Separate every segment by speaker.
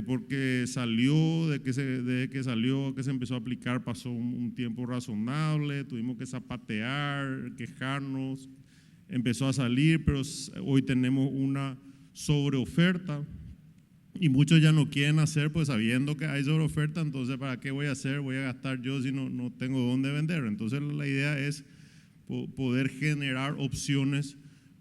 Speaker 1: porque salió, desde que salió, que se empezó a aplicar, pasó un tiempo razonable, tuvimos que zapatear, quejarnos, empezó a salir, pero hoy tenemos una sobreoferta y muchos ya no quieren hacer, pues sabiendo que hay sobreoferta, entonces ¿para qué voy a hacer? Voy a gastar yo si no tengo dónde vender. Entonces la idea es poder generar opciones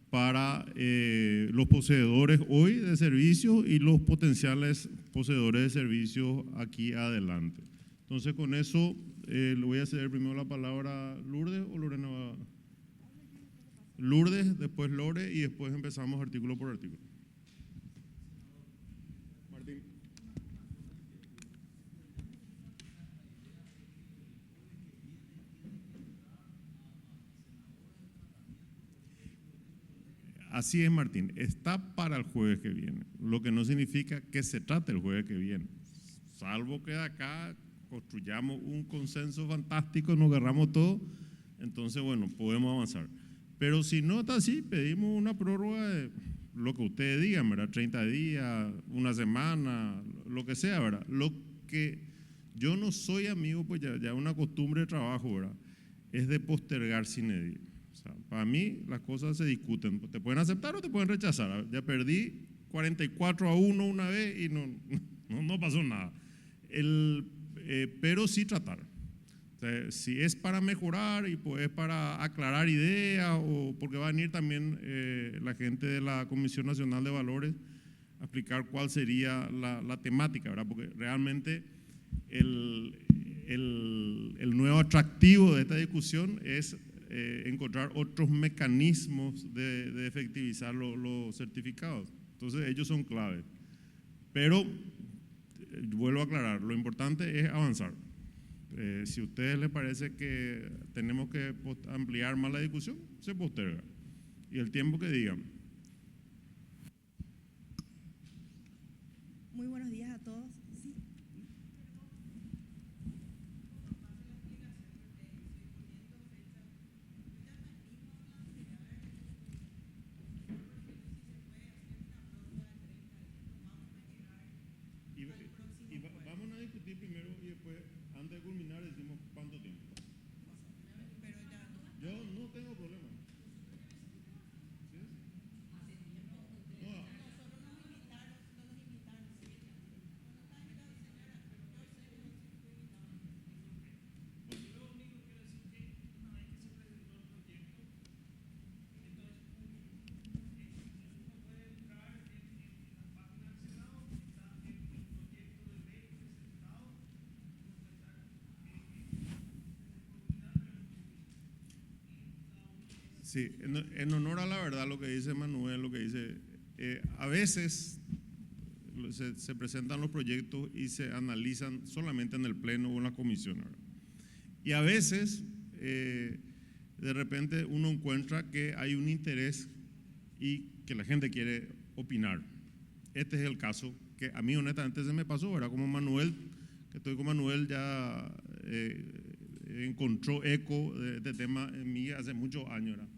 Speaker 1: para los poseedores hoy de servicios y los potenciales poseedores de servicios aquí adelante. Entonces con eso le voy a ceder primero la palabra a Lourdes o Lorena va. Lourdes, después Lore y después empezamos artículo por artículo. Martín. Así es, Martín, está para el jueves que viene, lo que no significa que se trate el jueves que viene, salvo que de acá construyamos un consenso fantástico, nos agarramos todo, entonces bueno, podemos avanzar. Pero si no está así, pedimos una prórroga de lo que ustedes digan, ¿verdad? 30 días, una semana, lo que sea, ¿verdad? Lo que yo no soy amigo, pues ya una costumbre de trabajo, ¿verdad? Es de postergar sin edil. O sea, para mí las cosas se discuten, te pueden aceptar o te pueden rechazar. Ya perdí 44-1 una vez y no pasó nada. Pero sí tratar. O sea, si es para mejorar y pues es para aclarar ideas o porque va a venir también la gente de la Comisión Nacional de Valores a explicar cuál sería la temática, ¿verdad? Porque realmente el nuevo atractivo de esta discusión es encontrar otros mecanismos de efectivizar los certificados. Entonces ellos son clave. Pero, vuelvo a aclarar, lo importante es avanzar. Si a ustedes les parece que tenemos que ampliar más la discusión, se posterga. Y el tiempo que digan.
Speaker 2: Muy buenos días a todos. Sí.
Speaker 1: Vamos a discutir primero y después, antes de culminar, decimos cuánto tiempo. Yo no tengo problema. ¿Sí? No. Sí, en honor a la verdad lo que dice Manuel, lo que dice, a veces se presentan los proyectos y se analizan solamente en el pleno o en la comisión, ¿verdad? Y a veces de repente uno encuentra que hay un interés y que la gente quiere opinar. Este es el caso que a mí honestamente se me pasó, ¿verdad? Como Manuel, que estoy con Manuel ya encontró eco de este tema en mí hace muchos años, ¿verdad?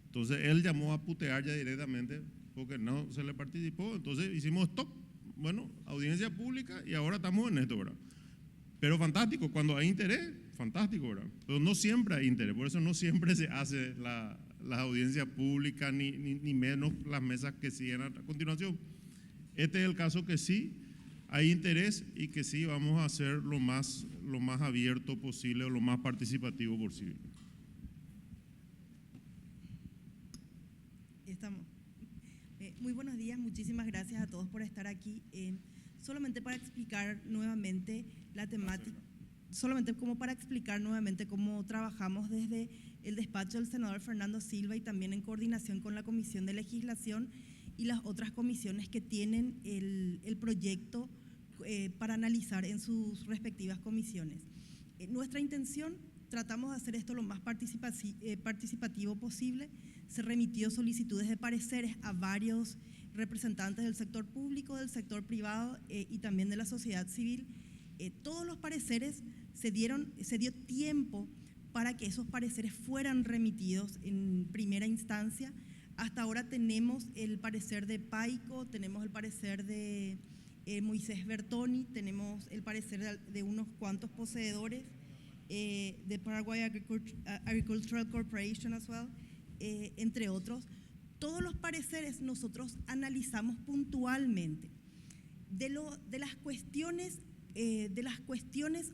Speaker 1: Entonces él llamó a putear ya directamente porque no se le participó, entonces hicimos stop, bueno, audiencia pública y ahora estamos en esto, ¿verdad? Pero fantástico, cuando hay interés, fantástico, ¿verdad? Pero no siempre hay interés, por eso no siempre se hace las audiencias públicas ni menos las mesas que siguen a continuación. Este es el caso que sí hay interés y que sí vamos a hacer lo más abierto posible o lo más participativo posible.
Speaker 2: Estamos. Muy buenos días, muchísimas gracias a todos por estar aquí. Solamente para explicar nuevamente la temática, solamente como para explicar nuevamente cómo trabajamos desde el despacho del senador Fernando Silva y también en coordinación con la Comisión de Legislación y las otras comisiones que tienen el proyecto para analizar en sus respectivas comisiones. Nuestra intención, tratamos de hacer esto lo más participativo posible. Se remitió solicitudes de pareceres a varios representantes del sector público, del sector privado y también de la sociedad civil. Todos los pareceres se dio tiempo para que esos pareceres fueran remitidos en primera instancia. Hasta ahora tenemos el parecer de PAICO, tenemos el parecer de Moisés Bertoni, tenemos el parecer de unos cuantos poseedores, de Paraguay Agricultural Corporation as well, entre otros. Todos los pareceres nosotros analizamos puntualmente de las cuestiones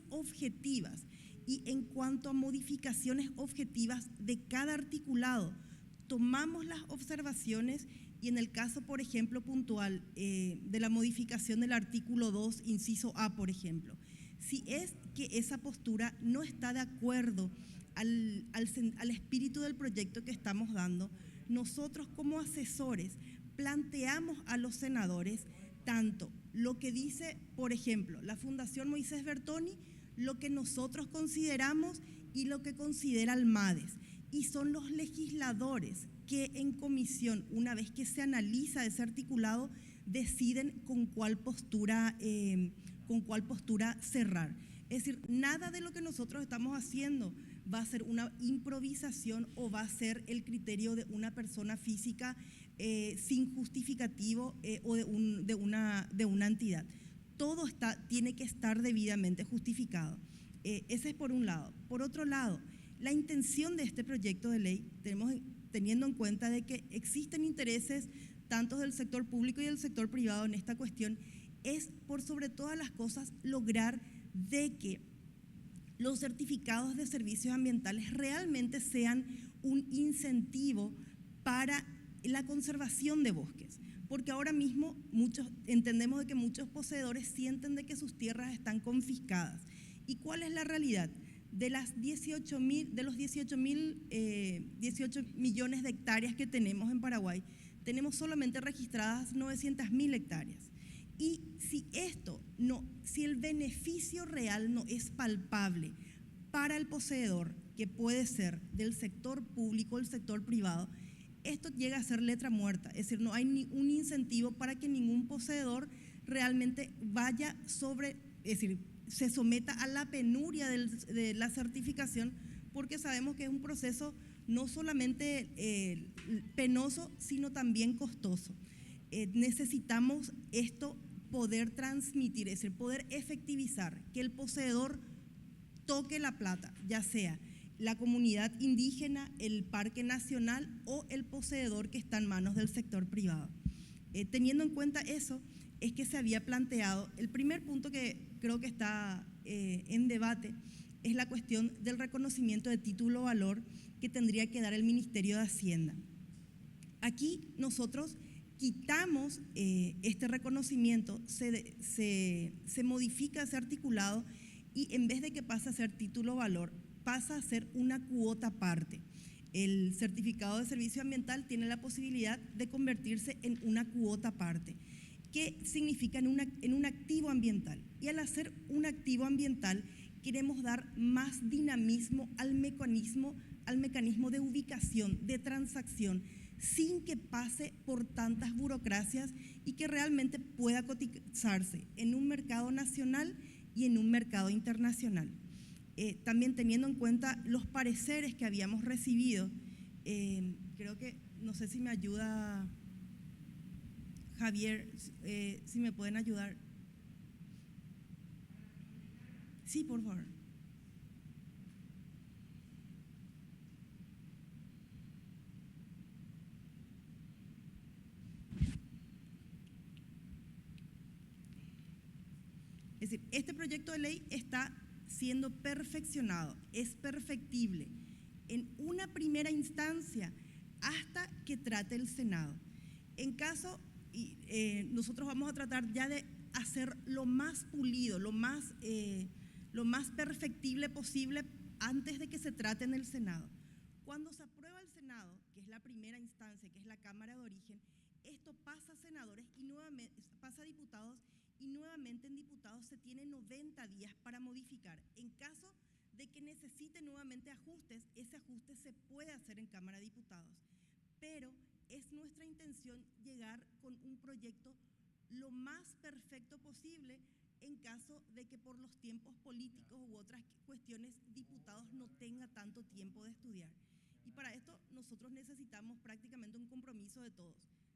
Speaker 2: objetivas, y en cuanto a modificaciones objetivas de cada articulado, tomamos las observaciones, y en el caso, por ejemplo, puntual de la modificación del artículo 2, inciso A, por ejemplo, si es que esa postura no está de acuerdo al espíritu del proyecto que estamos dando, nosotros como asesores planteamos a los senadores tanto lo que dice, por ejemplo, la Fundación Moisés Bertoni, lo que nosotros consideramos y lo que considera el MADES. Y son los legisladores que en comisión, una vez que se analiza ese articulado, deciden con cuál postura cerrar. Es decir, nada de lo que nosotros estamos haciendo va a ser una improvisación o va a ser el criterio de una persona física sin justificativo o de una entidad. Todo tiene que estar debidamente justificado. Ese es por un lado. Por otro lado, la intención de este proyecto de ley, teniendo en cuenta de que existen intereses tanto del sector público y del sector privado en esta cuestión, es por sobre todas las cosas lograr de que los certificados de servicios ambientales realmente sean un incentivo para la conservación de bosques, porque ahora mismo entendemos de que muchos poseedores sienten de que sus tierras están confiscadas. ¿Y cuál es la realidad? De los 18 millones de hectáreas que tenemos en Paraguay, tenemos solamente registradas 900.000 hectáreas. Y si el beneficio real no es palpable para el poseedor, que puede ser del sector público o el sector privado, esto llega a ser letra muerta. Es decir, no hay un incentivo para que ningún poseedor realmente se someta a la penuria de la certificación, porque sabemos que es un proceso no solamente penoso, sino también costoso. Necesitamos esto poder transmitir, es decir, poder efectivizar, que el poseedor toque la plata, ya sea la comunidad indígena, el parque nacional o el poseedor que está en manos del sector privado. Teniendo en cuenta eso, es que se había planteado, el primer punto que creo que está en debate es la cuestión del reconocimiento de título valor que tendría que dar el Ministerio de Hacienda. Aquí nosotros quitamos este reconocimiento, se modifica ese articulado y en vez de que pase a ser título valor, pasa a ser una cuota aparte. El certificado de servicio ambiental tiene la posibilidad de convertirse en una cuota aparte, que significa en un activo ambiental. Y al hacer un activo ambiental, queremos dar más dinamismo al mecanismo de ubicación, de transacción, sin que pase por tantas burocracias y que realmente pueda cotizarse en un mercado nacional y en un mercado internacional. También teniendo en cuenta los pareceres que habíamos recibido, creo que, no sé si me ayuda Javier, si me pueden ayudar. Sí, por favor. Es decir, este proyecto de ley está siendo perfeccionado, es perfectible en una primera instancia hasta que trate el Senado. En caso, nosotros vamos a tratar ya de hacer lo más pulido, lo más perfectible posible antes de que se trate en el Senado. Cuando se aprueba el Senado, que es la primera instancia, que es la Cámara de Origen, esto pasa a senadores y nuevamente pasa a diputados, y nuevamente en diputados se tiene 90 días para modificar. En caso de que necesite nuevamente ajustes, ese ajuste se puede hacer en Cámara de Diputados. Pero es nuestra intención llegar con un proyecto lo más perfecto posible en caso de que por los tiempos políticos u otras cuestiones diputados no tenga tanto tiempo de estudiar. Y para esto nosotros necesitamos prácticamente un compromiso de todos.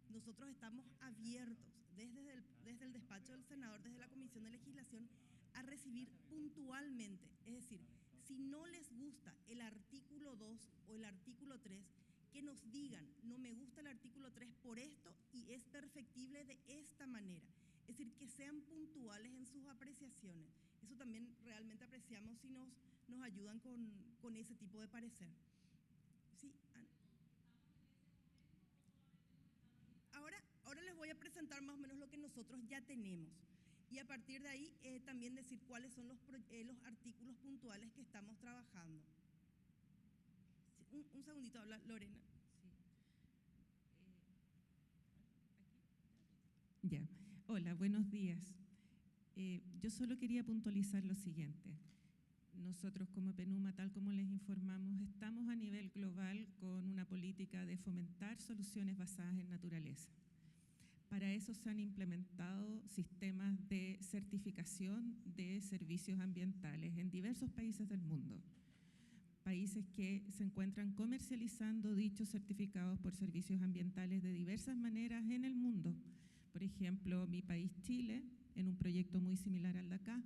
Speaker 2: Nosotros estamos abiertos, desde el despacho del senador, desde la Comisión de Legislación, a recibir puntualmente. Es decir, si no les gusta el artículo 2 o el artículo 3, que nos digan, no me gusta el artículo 3 por esto y es perfectible de esta manera. Es decir, que sean puntuales en sus apreciaciones. Eso también realmente apreciamos si nos ayudan con ese tipo de parecer. Sí. Ahora les voy a presentar más o menos lo que nosotros ya tenemos. Y a partir de ahí también decir cuáles son los artículos puntuales que estamos trabajando. Sí, un segundito, habla Lorena.
Speaker 3: Sí. Ya. Hola, buenos días. Yo solo quería puntualizar lo siguiente. Nosotros como PENUMA, tal como les informamos, estamos a nivel global con una política de fomentar soluciones basadas en naturaleza. Para eso se han implementado sistemas de certificación de servicios ambientales en diversos países del mundo. Países que se encuentran comercializando dichos certificados por servicios ambientales de diversas maneras en el mundo. Por ejemplo, mi país, Chile, en un proyecto muy similar al de acá,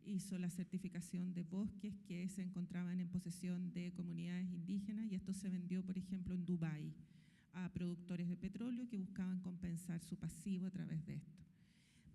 Speaker 3: hizo la certificación de bosques que se encontraban en posesión de comunidades indígenas y esto se vendió, por ejemplo, en Dubái a productores de petróleo que buscaban compensar su pasivo a través de esto.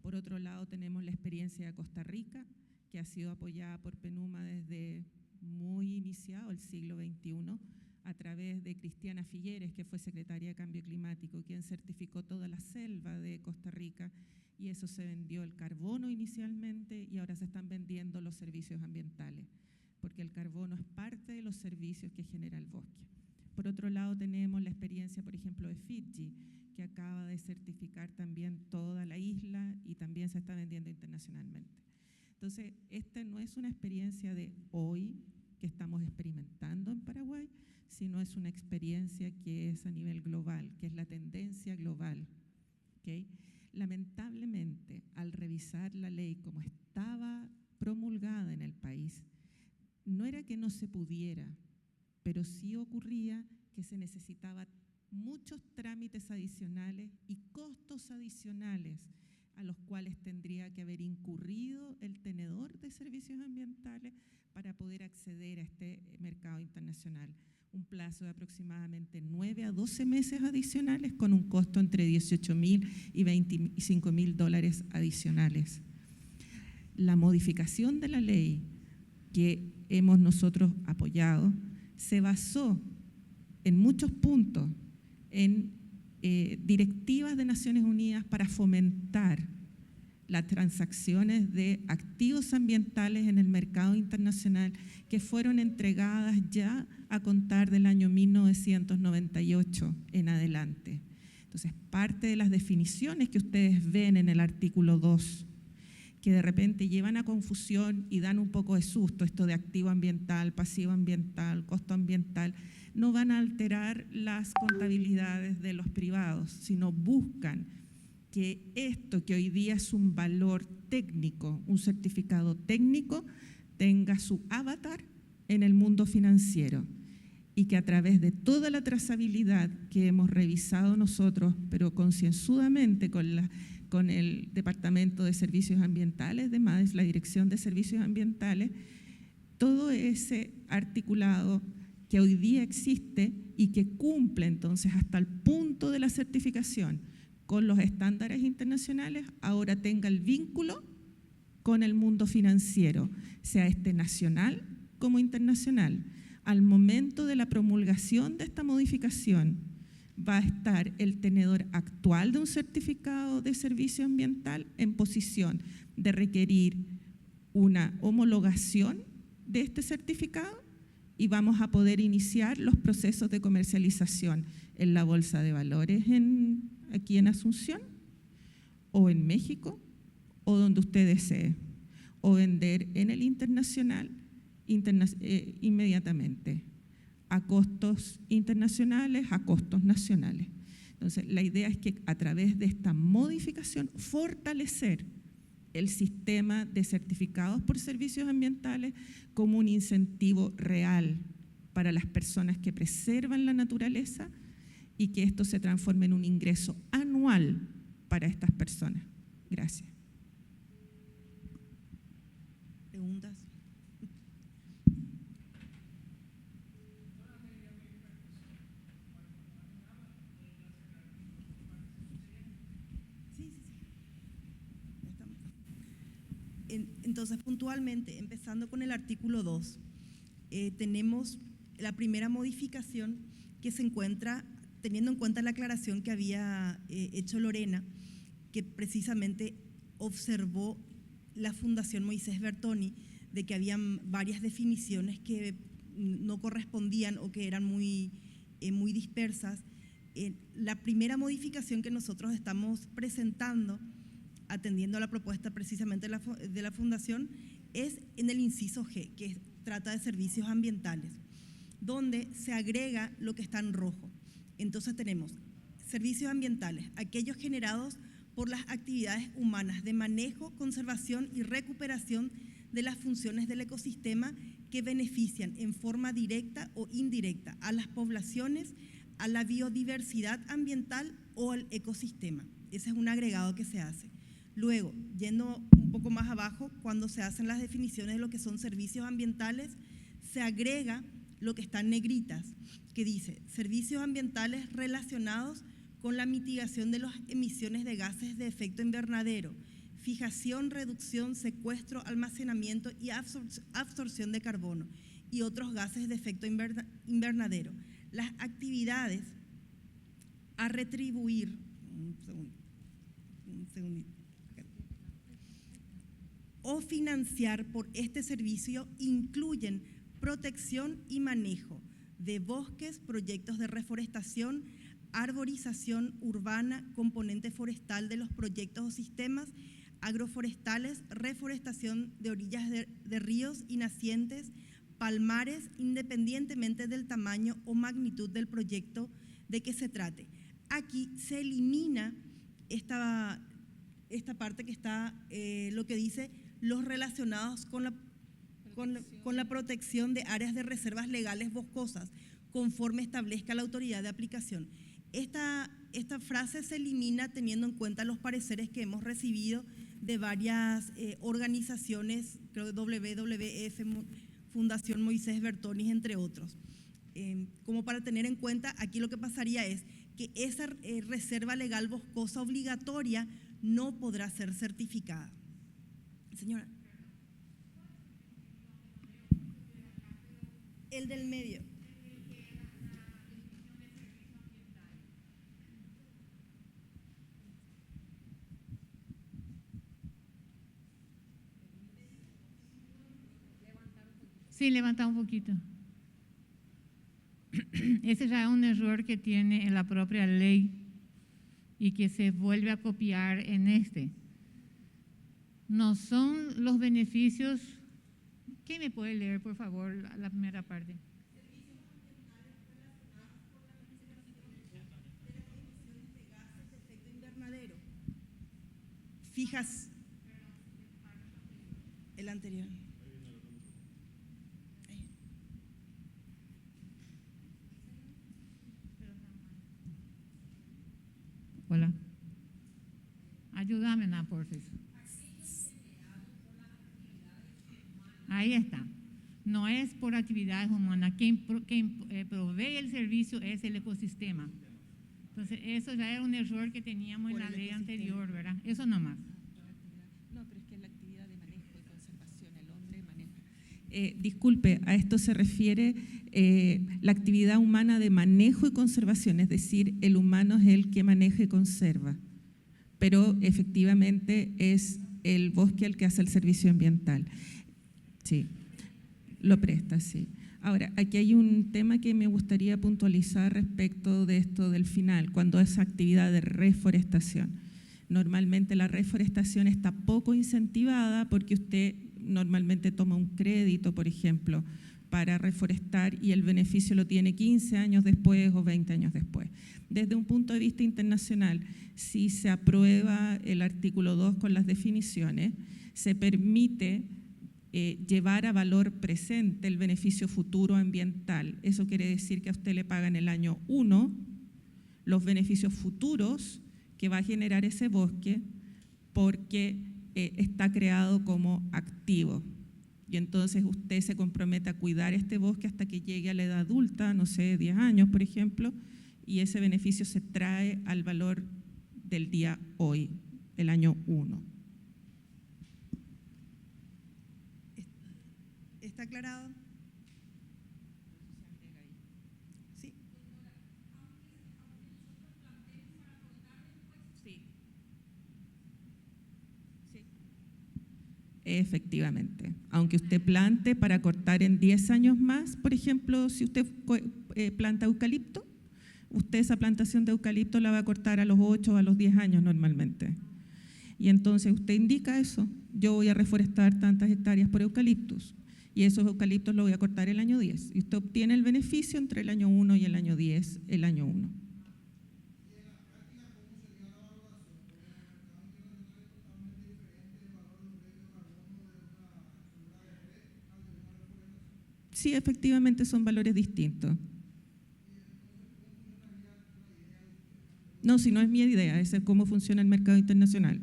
Speaker 3: Por otro lado, tenemos la experiencia de Costa Rica, que ha sido apoyada por PENUMA desde muy iniciado el siglo XXI, a través de Cristiana Figueres, que fue secretaria de Cambio Climático, quien certificó toda la selva de Costa Rica, y eso se vendió el carbono inicialmente y ahora se están vendiendo los servicios ambientales, porque el carbono es parte de los servicios que genera el bosque. Por otro lado, tenemos la experiencia, por ejemplo, de Fiji, que acaba de certificar también toda la isla y también se está vendiendo internacionalmente. Entonces, esta no es una experiencia de hoy que estamos experimentando en Paraguay, sino es una experiencia que es a nivel global, que es la tendencia global. ¿Okay? Lamentablemente, al revisar la ley como estaba promulgada en el país, no era que no se pudiera, pero sí ocurría que se necesitaba muchos trámites adicionales y costos adicionales a los cuales tendría que haber incurrido el tenedor de servicios ambientales para poder acceder a este mercado internacional. Un plazo de aproximadamente 9 a 12 meses adicionales con un costo entre $18.000 y $25.000 adicionales. La modificación de la ley que hemos nosotros apoyado se basó en muchos puntos en directivas de Naciones Unidas para fomentar las transacciones de activos ambientales en el mercado internacional que fueron entregadas ya a contar del año 1998 en adelante. Entonces, parte de las definiciones que ustedes ven en el artículo 2, que de repente llevan a confusión y dan un poco de susto, esto de activo ambiental, pasivo ambiental, costo ambiental, no van a alterar las contabilidades de los privados, sino buscan que esto que hoy día es un valor técnico, un certificado técnico, tenga su avatar en el mundo financiero y que a través de toda la trazabilidad que hemos revisado nosotros, pero concienzudamente con el Departamento de Servicios Ambientales de MADES, la Dirección de Servicios Ambientales, todo ese articulado que hoy día existe y que cumple entonces hasta el punto de la certificación con los estándares internacionales, ahora tenga el vínculo con el mundo financiero, sea este nacional como internacional. Al momento de la promulgación de esta modificación, va a estar el tenedor actual de un certificado de servicio ambiental en posición de requerir una homologación de este certificado y vamos a poder iniciar los procesos de comercialización en la Bolsa de Valores aquí en Asunción o en México o donde usted desee, o vender en el internacional inmediatamente, a costos internacionales, a costos nacionales. Entonces, la idea es que a través de esta modificación fortalecer el sistema de certificados por servicios ambientales como un incentivo real para las personas que preservan la naturaleza y que esto se transforme en un ingreso anual para estas personas. Gracias.
Speaker 2: ¿Preguntas? Sí. Ya estamos. Entonces, puntualmente, empezando con el artículo 2, tenemos la primera modificación que se encuentra, teniendo en cuenta la aclaración que había hecho Lorena, que precisamente observó la Fundación Moisés Bertoni, de que habían varias definiciones que no correspondían o que eran muy dispersas. La primera modificación que nosotros estamos presentando, atendiendo a la propuesta precisamente de la Fundación, es en el inciso G, que trata de servicios ambientales, donde se agrega lo que está en rojo. Entonces tenemos servicios ambientales, aquellos generados por las actividades humanas de manejo, conservación y recuperación de las funciones del ecosistema que benefician en forma directa o indirecta a las poblaciones, a la biodiversidad ambiental o al ecosistema. Ese es un agregado que se hace. Luego, yendo un poco más abajo, cuando se hacen las definiciones de lo que son servicios ambientales, se agrega lo que está en negritas, que dice servicios ambientales relacionados con la mitigación de las emisiones de gases de efecto invernadero, fijación, reducción, secuestro, almacenamiento y absorción de carbono y otros gases de efecto invernadero. Las actividades a retribuir, un segundito, o financiar por este servicio incluyen protección y manejo de bosques, proyectos de reforestación, arborización urbana, componente forestal de los proyectos o sistemas agroforestales, reforestación de orillas de ríos y nacientes, palmares, independientemente del tamaño o magnitud del proyecto de que se trate. Aquí se elimina esta parte que está, lo que dice los relacionados con la protección de áreas de reservas legales boscosas, conforme establezca la autoridad de aplicación. Esta frase se elimina teniendo en cuenta los pareceres que hemos recibido de varias organizaciones, creo que WWF, Fundación Moisés Bertoni, entre otros. Como para tener en cuenta, aquí lo que pasaría es que esa reserva legal boscosa obligatoria no podrá ser certificada. Señora. El del medio.
Speaker 4: Sí, levanta un poquito. Ese ya es un error que tiene en la propia ley y que se vuelve a copiar en este. No son los beneficios. ¿Quién me puede leer, por favor, la primera parte?
Speaker 2: Fijas el anterior.
Speaker 4: Hola. Ayúdame, por favor. Ahí está. No es por actividades humanas. Quien provee el servicio es el ecosistema. Entonces, eso ya era un error que teníamos en la ley anterior, ¿verdad? Eso nomás.
Speaker 3: No, pero es que la actividad de manejo y conservación, el hombre maneja. Disculpe, a esto se refiere la actividad humana de manejo y conservación, es decir, el humano es el que maneja y conserva, pero efectivamente es el bosque el que hace el servicio ambiental. Sí, lo presta, sí. Ahora, aquí hay un tema que me gustaría puntualizar respecto de esto del final, cuando es actividad de reforestación. Normalmente la reforestación está poco incentivada porque usted normalmente toma un crédito, por ejemplo, para reforestar y el beneficio lo tiene 15 años después o 20 años después. Desde un punto de vista internacional, si se aprueba el artículo 2 con las definiciones, se permite llevar a valor presente el beneficio futuro ambiental. Eso quiere decir que a usted le pagan el año 1 los beneficios futuros que va a generar ese bosque porque está creado como activo. Y entonces usted se compromete a cuidar este bosque hasta que llegue a la edad adulta, no sé, 10 años, por ejemplo, y ese beneficio se trae al valor del día hoy, el año 1.
Speaker 2: ¿Está aclarado? Sí.
Speaker 3: Efectivamente, aunque usted plante para cortar en 10 años más, por ejemplo, si usted planta eucalipto, usted esa plantación de eucalipto la va a cortar a los 8 o a los 10 años normalmente. Y entonces usted indica eso, yo voy a reforestar tantas hectáreas por eucaliptos, y esos eucaliptos los voy a cortar el año 10, y usted obtiene el beneficio entre el año 1 y el año 10, el año 1. Sí, efectivamente son valores distintos. No, si no es mi idea, esa es cómo funciona el mercado internacional.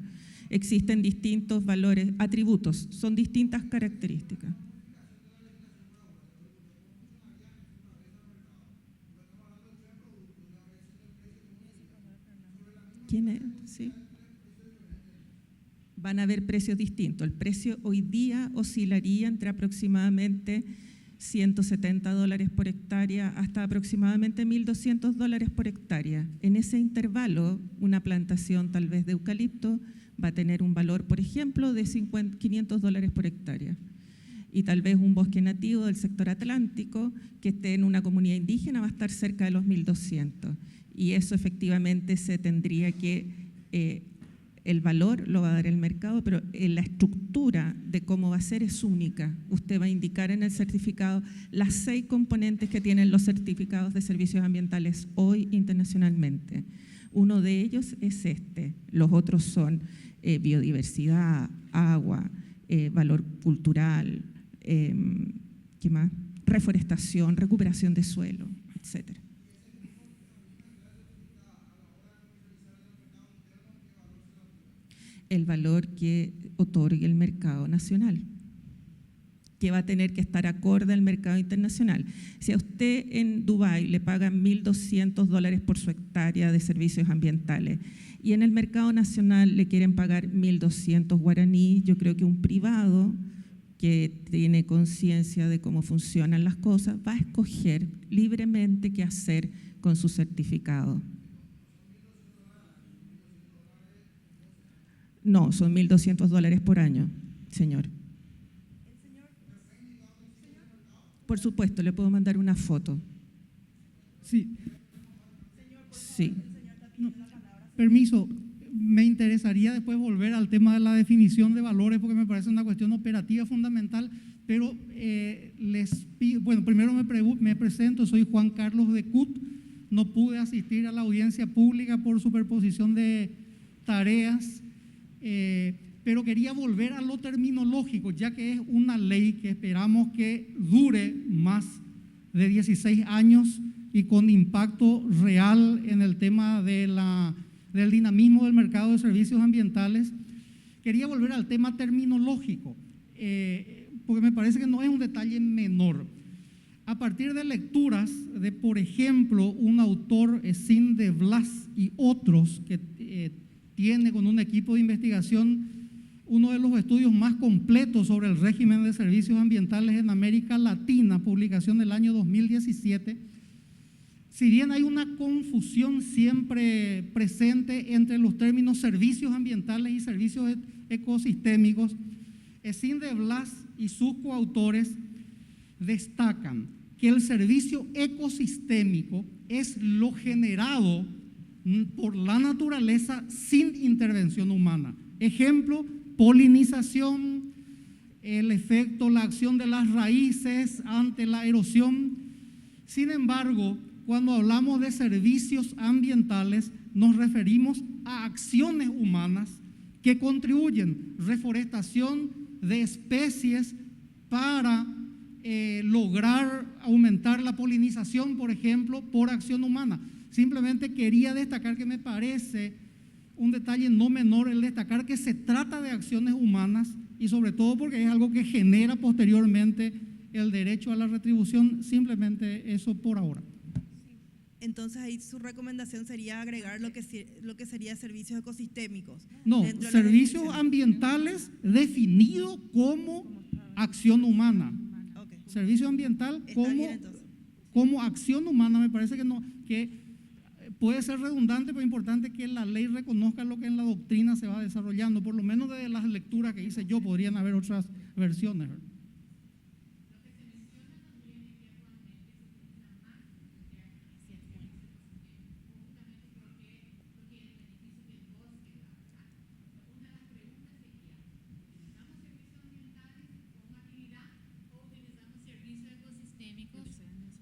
Speaker 3: Existen distintos valores, atributos, son distintas características. ¿Quién es? Sí. Van a haber precios distintos. El precio hoy día oscilaría entre aproximadamente $170 por hectárea hasta aproximadamente $1.200 por hectárea. En ese intervalo, una plantación tal vez de eucalipto va a tener un valor, por ejemplo, de $500 por hectárea. Y tal vez un bosque nativo del sector atlántico que esté en una comunidad indígena va a estar cerca de los 1.200. Y eso efectivamente se tendría que, el valor lo va a dar el mercado, pero la estructura de cómo va a ser es única. Usted va a indicar en el certificado las 6 componentes que tienen los certificados de servicios ambientales hoy internacionalmente. Uno de ellos es este, los otros son biodiversidad, agua, valor cultural, ¿qué más? Reforestación, recuperación de suelo, etcétera. El valor que otorgue el mercado nacional, que va a tener que estar acorde al mercado internacional. Si a usted en Dubái le pagan $1.200 por su hectárea de servicios ambientales y en el mercado nacional le quieren pagar 1.200 guaraníes, yo creo que un privado que tiene conciencia de cómo funcionan las cosas va a escoger libremente qué hacer con su certificado. No, son $1.200 por año, señor. Por supuesto, le puedo mandar una foto.
Speaker 5: Sí.
Speaker 3: Sí.
Speaker 5: No, permiso, me interesaría después volver al tema de la definición de valores porque me parece una cuestión operativa fundamental, pero les pido, bueno, primero me presento, soy Juan Carlos de Cut, no pude asistir a la audiencia pública por superposición de tareas, pero quería volver a lo terminológico, ya que es una ley que esperamos que dure más de 16 años y con impacto real en el tema del dinamismo del mercado de servicios ambientales. Quería volver al tema terminológico, porque me parece que no es un detalle menor. A partir de lecturas de, por ejemplo, un autor, Sin de Blas y otros, que tiene con un equipo de investigación uno de los estudios más completos sobre el régimen de servicios ambientales en América Latina, publicación del año 2017, si bien hay una confusión siempre presente entre los términos servicios ambientales y servicios ecosistémicos, Sin de Blas y sus coautores destacan que el servicio ecosistémico es lo generado por la naturaleza sin intervención humana. Ejemplo, polinización, el efecto, la acción de las raíces ante la erosión. Sin embargo, cuando hablamos de servicios ambientales, nos referimos a acciones humanas que contribuyen, reforestación de especies para lograr aumentar la polinización, por ejemplo, por acción humana. Simplemente quería destacar que me parece un detalle no menor el destacar que se trata de acciones humanas y sobre todo porque es algo que genera posteriormente el derecho a la retribución, simplemente eso por ahora.
Speaker 2: Entonces ahí su recomendación sería agregar lo que sería servicios ecosistémicos.
Speaker 5: No,
Speaker 2: dentro de la
Speaker 5: servicios
Speaker 2: definición.
Speaker 5: ambientales definido como acción humana.
Speaker 2: Ok.
Speaker 5: Servicio ambiental
Speaker 2: Está bien, entonces.
Speaker 5: como acción humana, me parece que puede ser redundante, pero es importante que la ley reconozca lo que en la doctrina se va desarrollando, por lo menos de las lecturas que hice yo, podrían haber otras versiones, ¿verdad?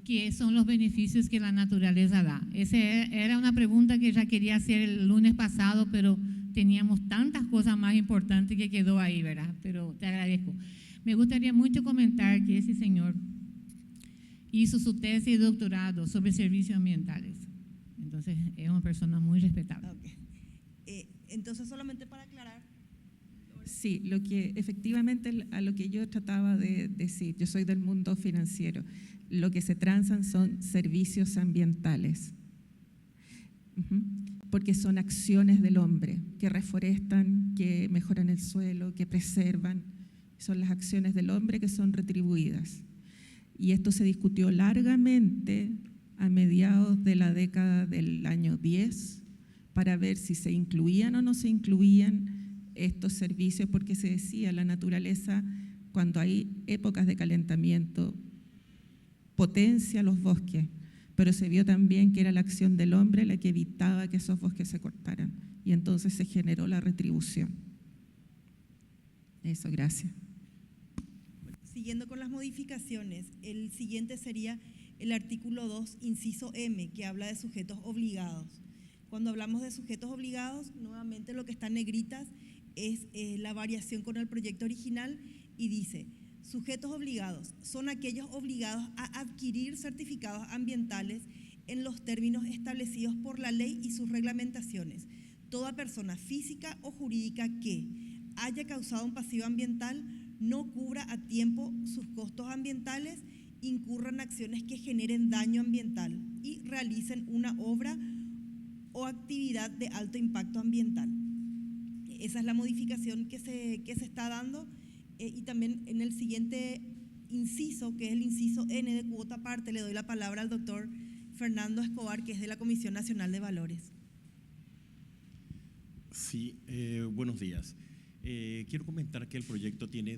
Speaker 4: ¿Qué son los beneficios que la naturaleza da? Esa era una pregunta que ya quería hacer el lunes pasado, pero teníamos tantas cosas más importantes que quedó ahí, ¿verdad? Pero te agradezco. Me gustaría mucho comentar que ese señor hizo su tesis de doctorado sobre servicios ambientales. Entonces, es una persona muy respetable.
Speaker 2: Ok. Entonces, solamente para aclarar.
Speaker 3: Sí, lo que efectivamente a lo que yo trataba de decir, yo soy del mundo financiero, lo que se transan son servicios ambientales, porque son acciones del hombre que reforestan, que mejoran el suelo, que preservan, son las acciones del hombre que son retribuidas. Y esto se discutió largamente a mediados de la década del año 10 para ver si se incluían o no se incluían estos servicios, porque se decía, la naturaleza, cuando hay épocas de calentamiento, potencia los bosques, pero se vio también que era la acción del hombre la que evitaba que esos bosques se cortaran, y entonces se generó la retribución. Eso, gracias.
Speaker 2: Siguiendo con las modificaciones, el siguiente sería el artículo 2, inciso M, que habla de sujetos obligados. Cuando hablamos de sujetos obligados, nuevamente lo que está en negritas es la variación con el proyecto original y dice: sujetos obligados son aquellos obligados a adquirir certificados ambientales en los términos establecidos por la ley y sus reglamentaciones. Toda persona física o jurídica que haya causado un pasivo ambiental, no cubra a tiempo sus costos ambientales, incurra en acciones que generen daño ambiental y realicen una obra o actividad de alto impacto ambiental. Esa es la modificación que se está dando. Y también en el siguiente inciso, que es el inciso N de cuota aparte, le doy la palabra al doctor Fernando Escobar, que es de la Comisión Nacional de Valores.
Speaker 6: Sí, buenos días. Quiero comentar que el proyecto tiene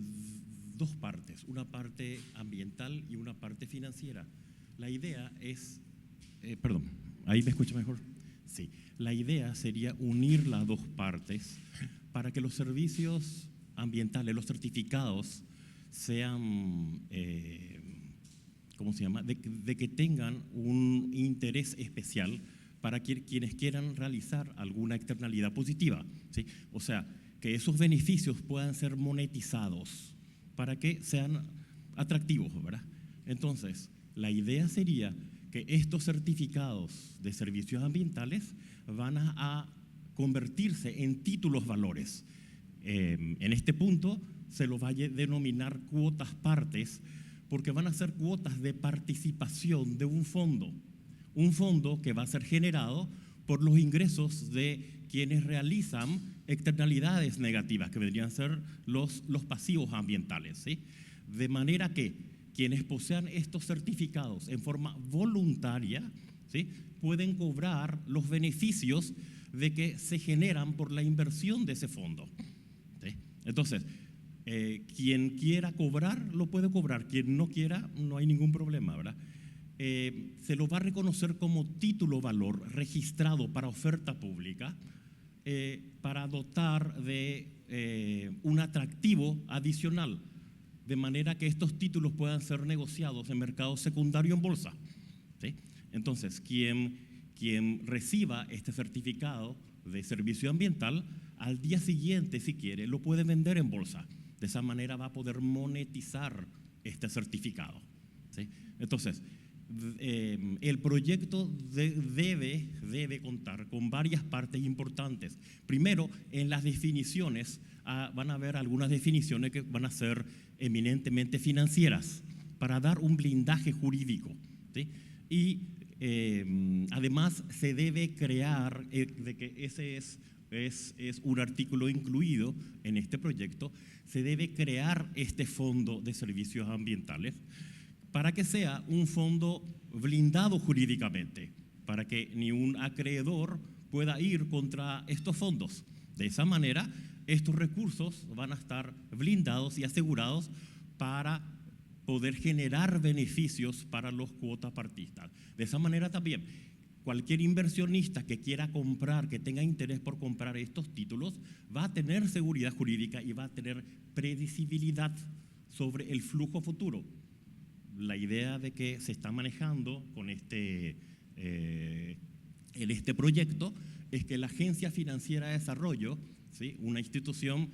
Speaker 6: dos partes, una parte ambiental y una parte financiera. La idea es, perdón, ¿ahí me escucha mejor? Sí, la idea sería unir las dos partes para que los servicios ambientales, los certificados, sean, ¿cómo se llama?, de que tengan un interés especial para quienes quieran realizar alguna externalidad positiva, ¿sí? O sea, que esos beneficios puedan ser monetizados para que sean atractivos, ¿verdad? Entonces, la idea sería que estos certificados de servicios ambientales van a convertirse en títulos valores. En este punto se lo va a denominar cuotas partes, porque van a ser cuotas de participación de un fondo que va a ser generado por los ingresos de quienes realizan externalidades negativas, que vendrían a ser los pasivos ambientales, ¿sí? De manera que quienes posean estos certificados en forma voluntaria, ¿sí?, pueden cobrar los beneficios de que se generan por la inversión de ese fondo, ¿sí? Entonces, quien quiera cobrar, lo puede cobrar. Quien no quiera, no hay ningún problema, ¿verdad? Se lo va a reconocer como título valor registrado para oferta pública, para dotar de un atractivo adicional, de manera que estos títulos puedan ser negociados en mercado secundario en bolsa, ¿sí? Entonces, quien reciba este certificado de servicio ambiental, al día siguiente, si quiere, lo puede vender en bolsa. De esa manera va a poder monetizar este certificado, ¿sí? Entonces, el proyecto debe contar con varias partes importantes. Primero, en las definiciones, van a haber algunas definiciones que van a ser eminentemente financieras para dar un blindaje jurídico, ¿sí? Y además se debe crear, de que ese es un artículo incluido en este proyecto, se debe crear este fondo de servicios ambientales para que sea un fondo blindado jurídicamente, para que ni un acreedor pueda ir contra estos fondos. De esa manera, estos recursos van a estar blindados y asegurados para poder generar beneficios para los cuotapartistas. De esa manera también, cualquier inversionista que quiera comprar, que tenga interés por comprar estos títulos, va a tener seguridad jurídica y va a tener predecibilidad sobre el flujo futuro. La idea de que se está manejando con en este proyecto es que la Agencia Financiera de Desarrollo, ¿sí?, una institución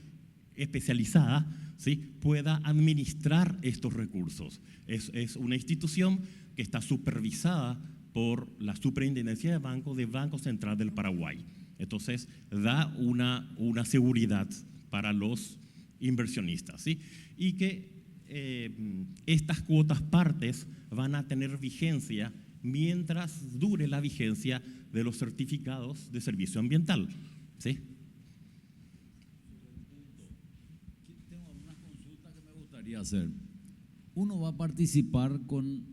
Speaker 6: especializada, ¿sí?, pueda administrar estos recursos. Es una institución que está supervisada por la Superintendencia de Bancos del Banco Central del Paraguay. Entonces, da una seguridad para los inversionistas, ¿sí? Y que estas cuotas partes van a tener vigencia mientras dure la vigencia de los certificados de servicio ambiental, ¿sí?
Speaker 7: Tengo algunas consultas que me gustaría hacer. Uno va a participar con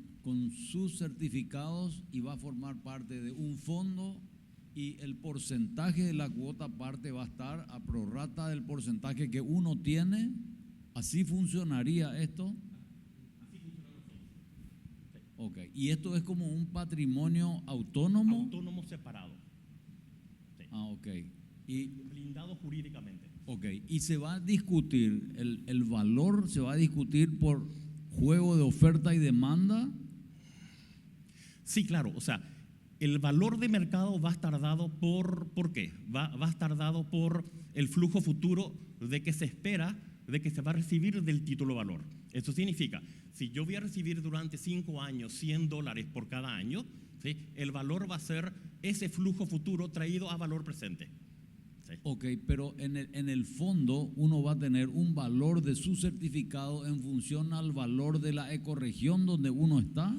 Speaker 7: sus certificados y va a formar parte de un fondo, y el porcentaje de la cuota parte va a estar a prorrata del porcentaje que uno tiene. ¿Así funcionaría esto?
Speaker 6: Así funcionan los fondos. Sí.
Speaker 7: Ok, ¿y esto es como un patrimonio autónomo?
Speaker 6: Autónomo separado. Sí.
Speaker 7: Ah, ok. Y,
Speaker 6: blindado jurídicamente.
Speaker 7: ok, y se va a discutir, el valor se va a discutir por juego de oferta y demanda.
Speaker 6: Sí, claro, o sea, el valor de mercado va a estar dado ¿por qué? Va a estar dado por el flujo futuro de que se espera de que se va a recibir del título valor. Esto significa, si yo voy a recibir durante 5 años $100 por cada año, ¿sí?, el valor va a ser ese flujo futuro traído a valor presente. ¿Sí?
Speaker 7: Ok, pero en el fondo uno va a tener un valor de su certificado en función al valor de la ecorregión donde uno está.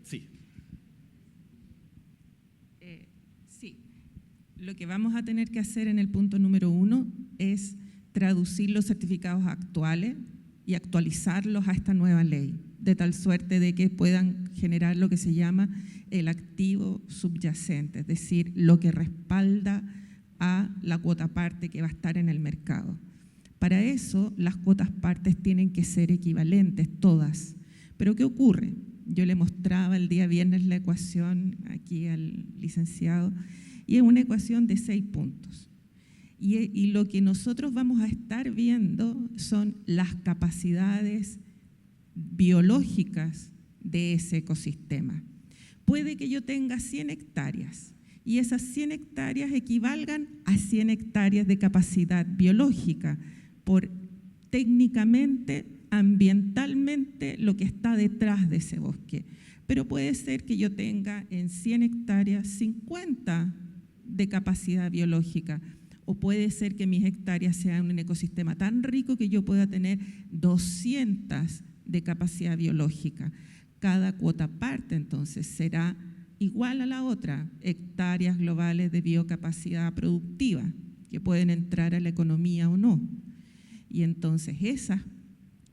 Speaker 6: Sí.
Speaker 3: Sí, lo que vamos a tener que hacer en el punto número 1 es traducir los certificados actuales y actualizarlos a esta nueva ley, de tal suerte de que puedan generar lo que se llama el activo subyacente, es decir, lo que respalda a la cuota parte que va a estar en el mercado. Para eso, las cuotas partes tienen que ser equivalentes, todas. Pero ¿qué ocurre? Yo le mostraba el día viernes la ecuación aquí al licenciado, y es una ecuación de 6 puntos. Y lo que nosotros vamos a estar viendo son las capacidades biológicas de ese ecosistema. Puede que yo tenga 100 hectáreas y esas 100 hectáreas equivalgan a 100 hectáreas de capacidad biológica por técnicamente, ambientalmente, lo que está detrás de ese bosque. Pero puede ser que yo tenga en 100 hectáreas 50 de capacidad biológica, o puede ser que mis hectáreas sean un ecosistema tan rico que yo pueda tener 200 de capacidad biológica. Cada cuota parte, entonces, será igual a la otra, hectáreas globales de biocapacidad productiva, que pueden entrar a la economía o no. Y entonces esas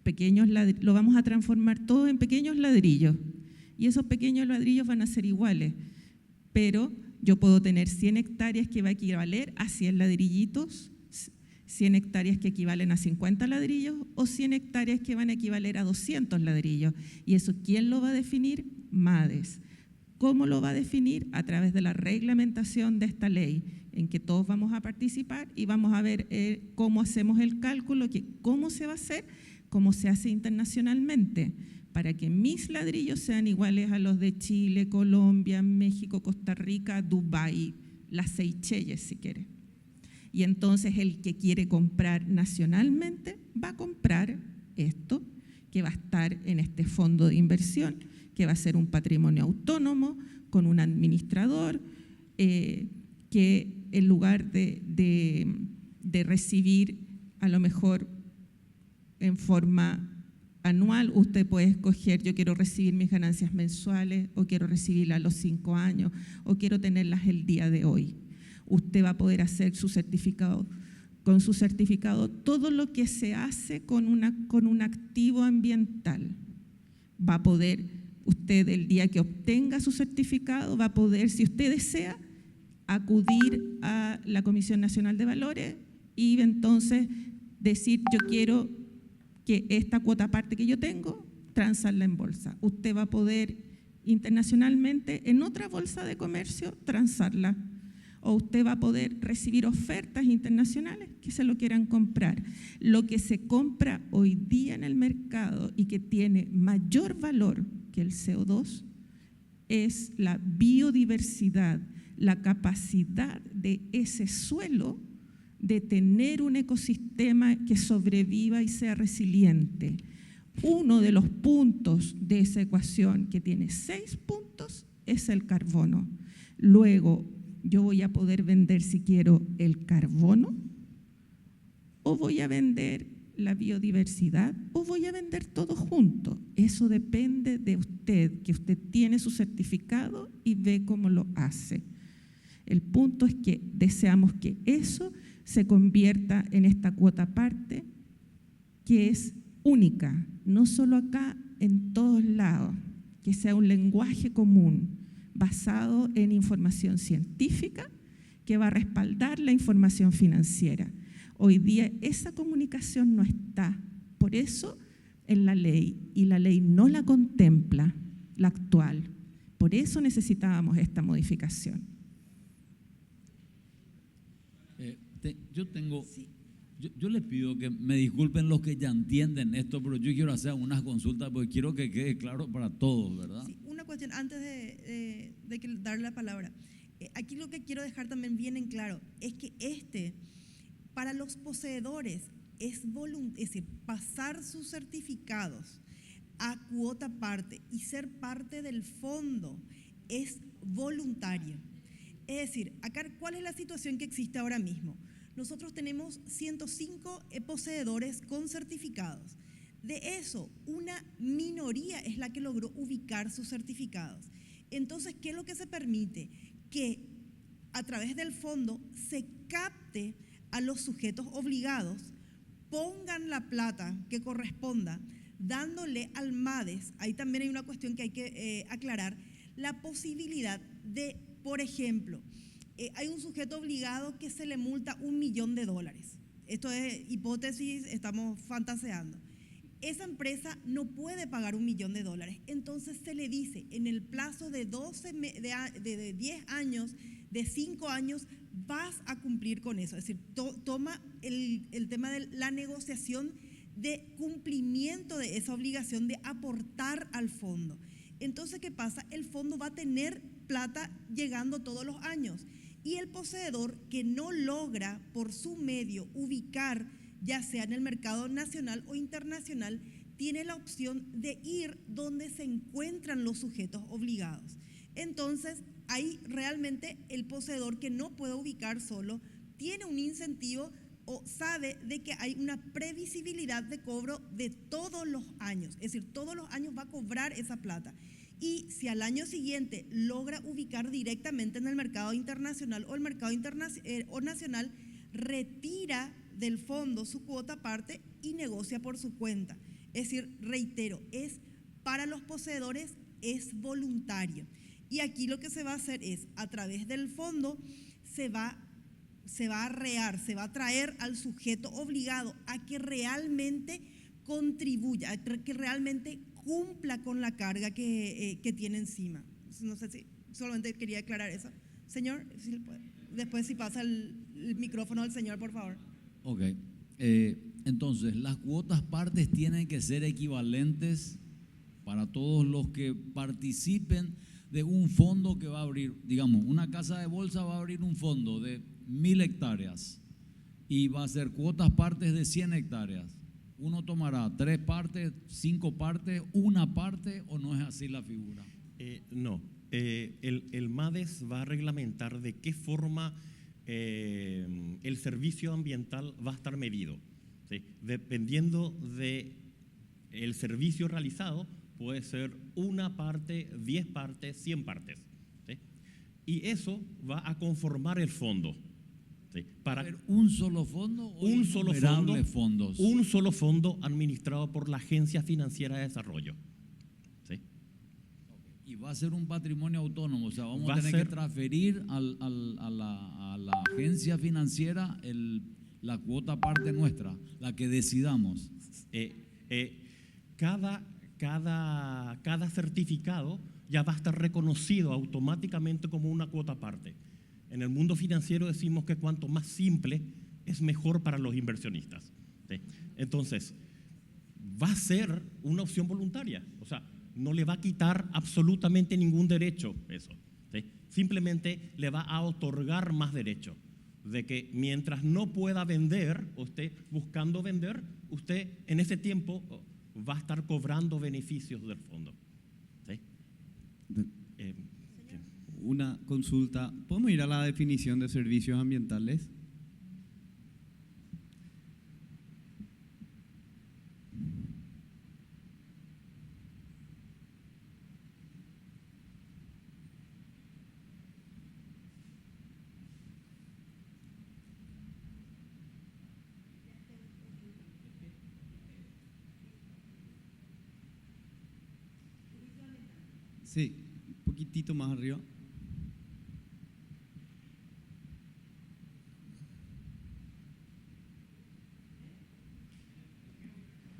Speaker 3: pequeños ladrillos, lo vamos a transformar todo en pequeños ladrillos, y esos pequeños ladrillos van a ser iguales, pero yo puedo tener 100 hectáreas que va a equivaler a 100 ladrillitos, 100 hectáreas que equivalen a 50 ladrillos o 100 hectáreas que van a equivaler a 200 ladrillos. ¿Y eso quién lo va a definir? MADES. ¿Cómo lo va a definir? A través de la reglamentación de esta ley, en que todos vamos a participar y vamos a ver cómo hacemos el cálculo, cómo se va a hacer, cómo se hace internacionalmente, para que mis ladrillos sean iguales a los de Chile, Colombia, México, Costa Rica, Dubái, las Seychelles, si quiere. Y entonces el que quiere comprar nacionalmente va a comprar esto, que va a estar en este fondo de inversión, que va a ser un patrimonio autónomo, con un administrador, que en lugar de recibir a lo mejor en forma anual, usted puede escoger: yo quiero recibir mis ganancias mensuales, o quiero recibirlas a los 5 años, o quiero tenerlas el día de hoy. Usted va a poder hacer su certificado, con su certificado, todo lo que se hace con un activo ambiental. Va a poder, usted el día que obtenga su certificado, va a poder, si usted desea, acudir a la Comisión Nacional de Valores y entonces decir: yo quiero que esta cuota parte que yo tengo, transarla en bolsa. Usted va a poder internacionalmente en otra bolsa de comercio transarla, o usted va a poder recibir ofertas internacionales que se lo quieran comprar. Lo que se compra hoy día en el mercado y que tiene mayor valor que el CO2 es la biodiversidad, la capacidad de ese suelo de tener un ecosistema que sobreviva y sea resiliente. Uno de los puntos de esa ecuación, que tiene 6 puntos, es el carbono. Luego, yo voy a poder vender, si quiero, el carbono, o voy a vender la biodiversidad, o voy a vender todo junto. Eso depende de usted, que usted tiene su certificado y ve cómo lo hace. El punto es que deseamos que eso se convierta en esta cuota parte, que es única, no solo acá, en todos lados, que sea un lenguaje común, basado en información científica, que va a respaldar la información financiera. Hoy día esa comunicación no está, por eso en la ley, y la ley no la contempla, la actual. Por eso necesitábamos esta modificación.
Speaker 7: Yo les pido que me disculpen los que ya entienden esto, pero yo quiero hacer unas consultas porque quiero que quede claro para todos, ¿verdad?
Speaker 2: Sí, una cuestión antes de darle la palabra. Aquí lo que quiero dejar también bien en claro es que para los poseedores, es decir, pasar sus certificados a cuota parte y ser parte del fondo es voluntario. Es decir, acá, ¿cuál es la situación que existe ahora mismo? Nosotros tenemos 105 poseedores con certificados. De eso, una minoría es la que logró ubicar sus certificados. Entonces, ¿qué es lo que se permite? Que a través del fondo se capte a los sujetos obligados, pongan la plata que corresponda, dándole al MADES. Ahí también hay una cuestión que hay que aclarar: la posibilidad de, por ejemplo, hay un sujeto obligado que se le multa $1 millón. Esto es hipótesis, estamos fantaseando. Esa empresa no puede pagar $1 millón. Entonces se le dice: en el plazo de 10 años, de 5 años, vas a cumplir con eso. Es decir, toma el tema de la negociación de cumplimiento de esa obligación de aportar al fondo. Entonces, ¿qué pasa? El fondo va a tener plata llegando todos los años. Y el poseedor que no logra por su medio ubicar, ya sea en el mercado nacional o internacional, tiene la opción de ir donde se encuentran los sujetos obligados. Entonces, ahí realmente el poseedor que no puede ubicar solo tiene un incentivo o sabe de que hay una previsibilidad de cobro de todos los años. Es decir, todos los años va a cobrar esa plata. Y si al año siguiente logra ubicar directamente en el mercado internacional o el mercado o nacional, retira del fondo su cuota parte y negocia por su cuenta. Es decir, reitero, es para los poseedores, es voluntario. Y aquí lo que se va a hacer es, a través del fondo, se va a arrear, se va a traer al sujeto obligado a que realmente contribuya, a que realmente cumpla con la carga que tiene encima. No sé si solamente quería aclarar eso. Señor, después si pasa el micrófono al señor, por favor.
Speaker 7: Ok. Entonces, las cuotas partes tienen que ser equivalentes para todos los que participen de un fondo que va a abrir. Digamos, una casa de bolsa va a abrir un fondo de 1000 hectáreas y va a ser cuotas partes de 100 hectáreas. ¿Uno tomará 3 partes, 5 partes, una parte o no es así la figura?
Speaker 6: No, el MADES va a reglamentar de qué forma el servicio ambiental va a estar medido. ¿Sí? Dependiendo del servicio realizado, puede ser una parte, 10 partes, 100 partes. ¿Sí? Y eso va a conformar el fondo. ¿Sí? Para
Speaker 7: ¿Un solo fondo o innumerables fondos?
Speaker 6: Un solo fondo administrado por la Agencia Financiera de Desarrollo. ¿Sí?
Speaker 7: Y va a ser un patrimonio autónomo, o sea, vamos
Speaker 6: Va
Speaker 7: a
Speaker 6: a
Speaker 7: tener
Speaker 6: ser-
Speaker 7: que transferir a la agencia financiera la cuota parte nuestra, la que decidamos.
Speaker 6: Cada certificado ya va a estar reconocido automáticamente como una cuota parte. En el mundo financiero decimos que cuanto más simple es mejor para los inversionistas. ¿Sí? Entonces, va a ser una opción voluntaria, o sea, no le va a quitar absolutamente ningún derecho eso. ¿Sí? Simplemente le va a otorgar más derecho, de que mientras no pueda vender o esté buscando vender, usted en ese tiempo va a estar cobrando beneficios del fondo. ¿Sí?
Speaker 8: Una consulta, ¿podemos ir a la definición de servicios ambientales? Sí, un poquitito más arriba.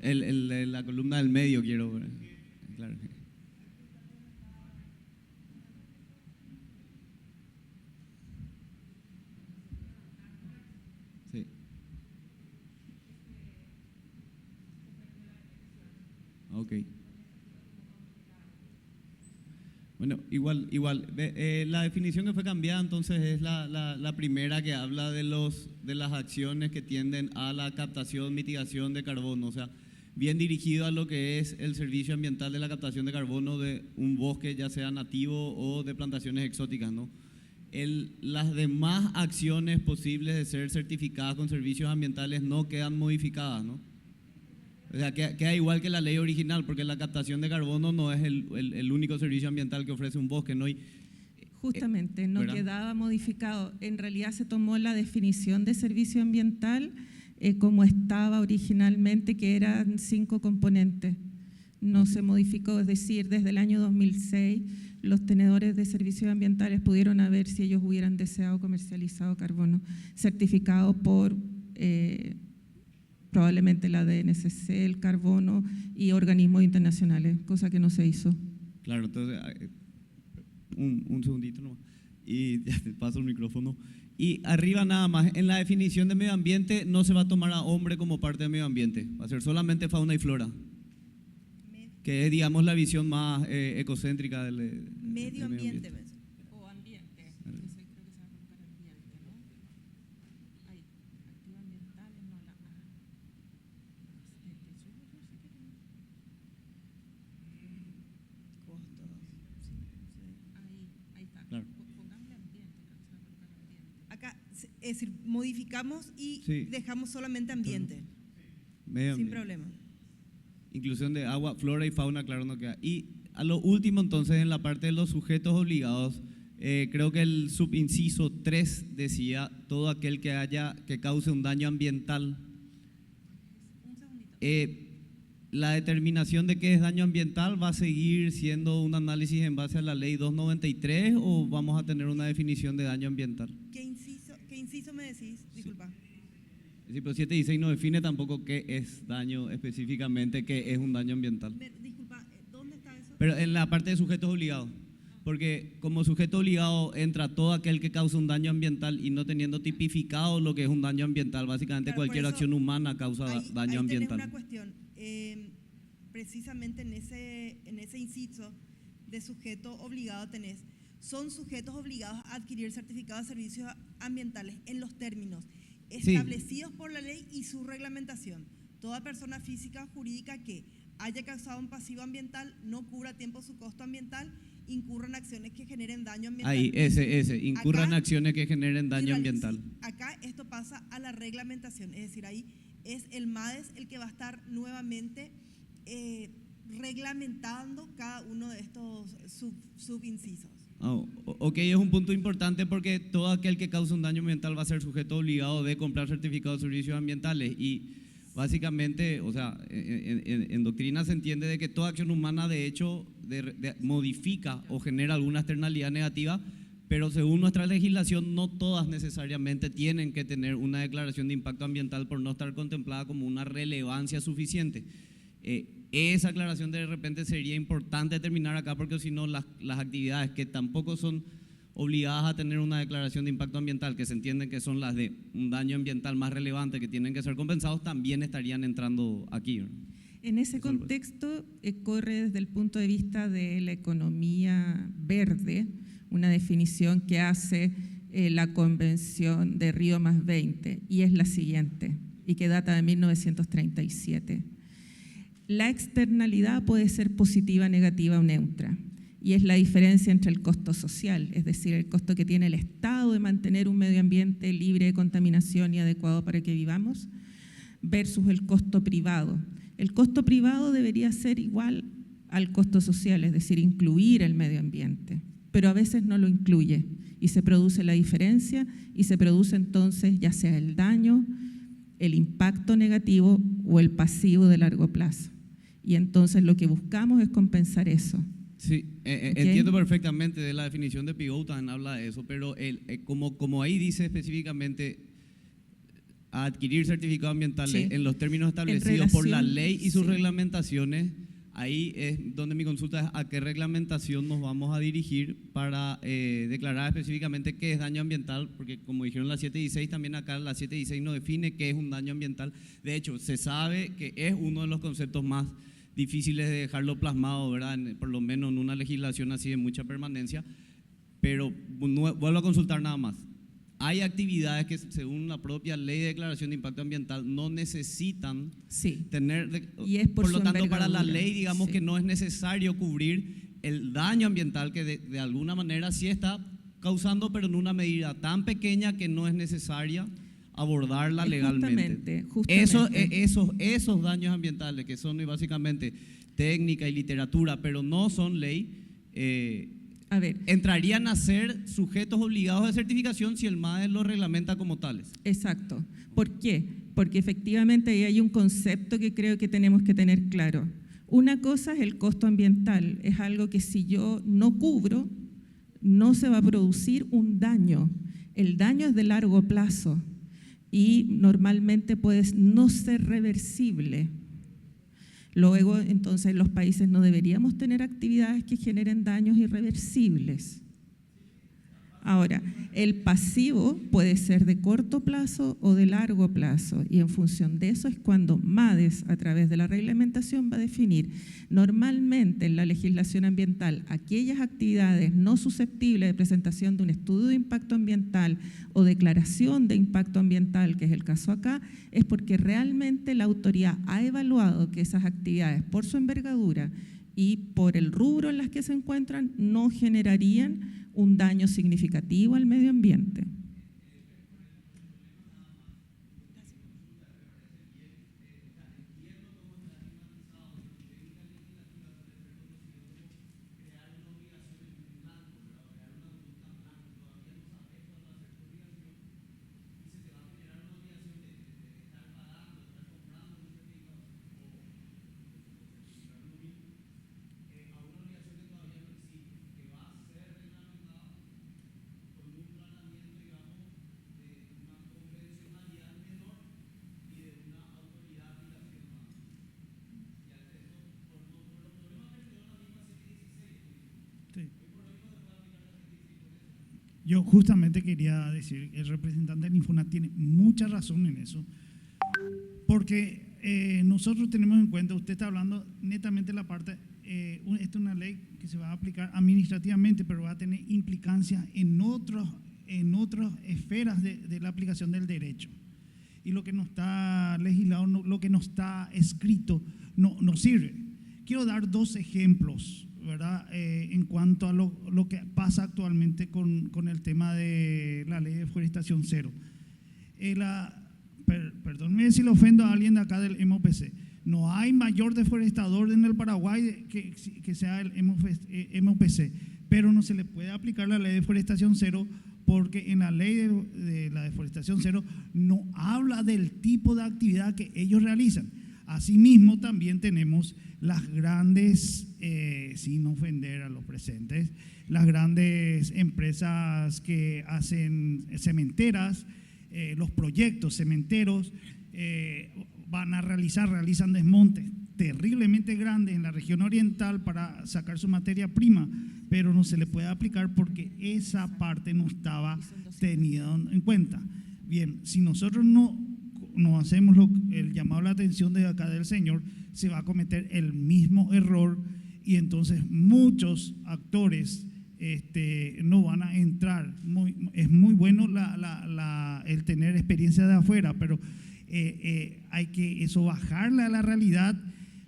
Speaker 8: La columna del medio quiero ver. Claro. Sí. Ok. Bueno, igual, la definición que fue cambiada entonces es la primera, que habla de las acciones que tienden a la captación, mitigación de carbono, o sea, bien dirigido a lo que es el servicio ambiental de la captación de carbono de un bosque, ya sea nativo o de plantaciones exóticas, ¿no? Las demás acciones posibles de ser certificadas con servicios ambientales no quedan modificadas, ¿no? O sea, queda igual que la ley original, porque la captación de carbono no es el único servicio ambiental que ofrece un bosque, ¿no?
Speaker 3: Justamente, no
Speaker 8: ¿verdad?
Speaker 3: quedaba modificado. En realidad se tomó la definición de servicio ambiental como estaba originalmente, que eran 5 componentes. No se modificó, es decir, desde el año 2006 los tenedores de servicios ambientales pudieron haber, si ellos hubieran deseado, comercializado carbono certificado por probablemente la DNCC, el carbono y organismos internacionales, cosa que no se hizo.
Speaker 8: Claro, entonces, un segundito nomás, y ya te paso el micrófono. Y arriba nada más, en la definición de medio ambiente no se va a tomar a hombre como parte del medio ambiente, va a ser solamente fauna y flora, que es, digamos, la visión más ecocéntrica del
Speaker 2: Medio ambiente.
Speaker 3: O ambiente, creo que se va a colocar ambiente, ¿no? Ahí, activos ambientales, no la ahí está.
Speaker 8: Claro.
Speaker 3: Pongámosle ambiente, creo que se va a colocar ambiente.
Speaker 2: Acá, es decir, modificamos y
Speaker 8: Sí.
Speaker 2: dejamos solamente ambiente,
Speaker 8: medio
Speaker 2: sin
Speaker 8: ambiente.
Speaker 2: problema.
Speaker 8: Inclusión de agua, flora y fauna, claro, no queda. Y a lo último, entonces, en la parte de los sujetos obligados, creo que el subinciso 3 decía todo aquel que cause un daño ambiental. La determinación de qué es daño ambiental va a seguir siendo un análisis en base a la ley 293, o vamos a tener una definición de daño ambiental.
Speaker 2: ¿Qué inciso me decís? Disculpa.
Speaker 8: Sí, pero 716 no define tampoco qué es daño específicamente, qué es un daño ambiental.
Speaker 2: Disculpa, ¿dónde está eso?
Speaker 8: Pero en la parte de sujetos obligados, porque como sujeto obligado entra todo aquel que causa un daño ambiental, y no teniendo tipificado lo que es un daño ambiental, básicamente
Speaker 2: Claro, por
Speaker 8: cualquier
Speaker 2: eso,
Speaker 8: acción humana causa
Speaker 2: ahí
Speaker 8: daño
Speaker 2: tenés
Speaker 8: ambiental.
Speaker 2: una cuestión, precisamente en ese inciso de sujeto obligado tenés, son sujetos obligados a adquirir certificados de servicios ambientales en los términos
Speaker 8: Sí.
Speaker 2: establecidos por la ley y su reglamentación. toda persona física o jurídica que haya causado un pasivo ambiental, no cubra a tiempo su costo ambiental, incurra en acciones que generen daño ambiental.
Speaker 8: Ahí, incurran
Speaker 2: Acá,
Speaker 8: acciones que generen daño ambiental.
Speaker 2: Sí, acá esto pasa a la reglamentación, es decir, ahí es el MADES el que va a estar nuevamente reglamentando cada uno de estos subincisos.
Speaker 8: Ok, es un punto importante porque todo aquel que cause un daño ambiental va a ser sujeto obligado de comprar certificados de servicios ambientales y básicamente, o sea, en doctrina se entiende de que toda acción humana de hecho modifica o genera alguna externalidad negativa, pero según nuestra legislación no todas necesariamente tienen que tener una declaración de impacto ambiental por no estar contemplada como una relevancia suficiente. Esa aclaración de repente sería importante terminar acá porque si no las actividades que tampoco son obligadas a tener una declaración de impacto ambiental, que se entienden que son las de un daño ambiental más relevante que tienen que ser compensados, también estarían entrando aquí, ¿no?
Speaker 3: En ese contexto corre desde el punto de vista de la economía verde, una definición que hace la Convención de Río +20 y es la siguiente y que data de 1937. La externalidad puede ser positiva, negativa o neutra y es la diferencia entre el costo social, es decir, el costo que tiene el Estado de mantener un medio ambiente libre de contaminación y adecuado para que vivamos versus el costo privado. El costo privado debería ser igual al costo social, es decir, incluir el medio ambiente, pero a veces no lo incluye y se produce la diferencia y se produce entonces ya sea el daño, el impacto negativo o el pasivo de largo plazo. Y entonces lo que buscamos es compensar eso.
Speaker 8: Sí, entiendo perfectamente de la definición de Pigot, también habla de eso, pero como ahí dice específicamente a adquirir certificados ambientales en los términos establecidos por la ley y sus reglamentaciones, ahí es donde mi consulta es a qué reglamentación nos vamos a dirigir para declarar específicamente qué es daño ambiental, porque como dijeron la 716, también acá la 716 no define qué es un daño ambiental. De hecho, se sabe que es uno de los conceptos más difíciles de dejarlo plasmado, ¿verdad? Por lo menos en una legislación así de mucha permanencia, pero vuelvo a consultar nada más. Hay actividades que según la propia ley de declaración de impacto ambiental no necesitan tener,
Speaker 3: y es por
Speaker 8: lo tanto para la
Speaker 3: envergadura.
Speaker 8: ley digamos que no es necesario cubrir el daño ambiental que de alguna manera sí está causando, pero en una medida tan pequeña que no es necesaria abordarla legalmente.
Speaker 3: Justamente.
Speaker 8: Esos daños ambientales que son básicamente técnica y literatura, pero no son ley,
Speaker 3: a ver,
Speaker 8: entrarían a ser sujetos obligados de certificación si el MADES lo reglamenta como tales.
Speaker 3: exacto. ¿Por qué? Porque efectivamente ahí hay un concepto que creo que tenemos que tener claro. Una cosa es el costo ambiental, es algo que si yo no cubro, no se va a producir un daño. El daño es de largo plazo y normalmente puede no ser reversible. Luego, entonces, los países no deberíamos tener actividades que generen daños irreversibles. Ahora, el pasivo puede ser de corto plazo o de largo plazo y en función de eso es cuando MADES, a través de la reglamentación, va a definir normalmente en la legislación ambiental aquellas actividades no susceptibles de presentación de un estudio de impacto ambiental o declaración de impacto ambiental, que es el caso acá, es porque realmente la autoridad ha evaluado que esas actividades por su envergadura y por el rubro en las que se encuentran no generarían un daño significativo al medio ambiente.
Speaker 5: Yo justamente quería decir que el representante del Infonavit tiene mucha razón en eso, porque nosotros tenemos en cuenta, usted está hablando netamente de la parte, esta es una ley que se va a aplicar administrativamente, pero va a tener implicancias en otras esferas de la aplicación del derecho. y lo que no está legislado, lo que no está escrito, no sirve. Quiero dar dos ejemplos, ¿verdad? En cuanto a lo que pasa actualmente con el tema de la ley de deforestación cero. Perdónme si le ofendo a alguien de acá del MOPC. No hay mayor deforestador en el Paraguay que sea el MOPC, pero no se le puede aplicar la ley de deforestación cero porque en la ley de la deforestación cero no habla del tipo de actividad que ellos realizan. Asimismo, también tenemos las grandes, sin ofender a los presentes, las grandes empresas que hacen cementeras, los proyectos cementeros, realizan desmontes terriblemente grandes en la región oriental para sacar su materia prima, pero no se le puede aplicar porque esa parte no estaba tenida en cuenta. Bien, si nosotros no hacemos el llamado a la atención de acá del señor, se va a cometer el mismo error y entonces muchos actores no van a entrar. Es muy bueno el tener experiencia de afuera, pero hay que bajarla a la realidad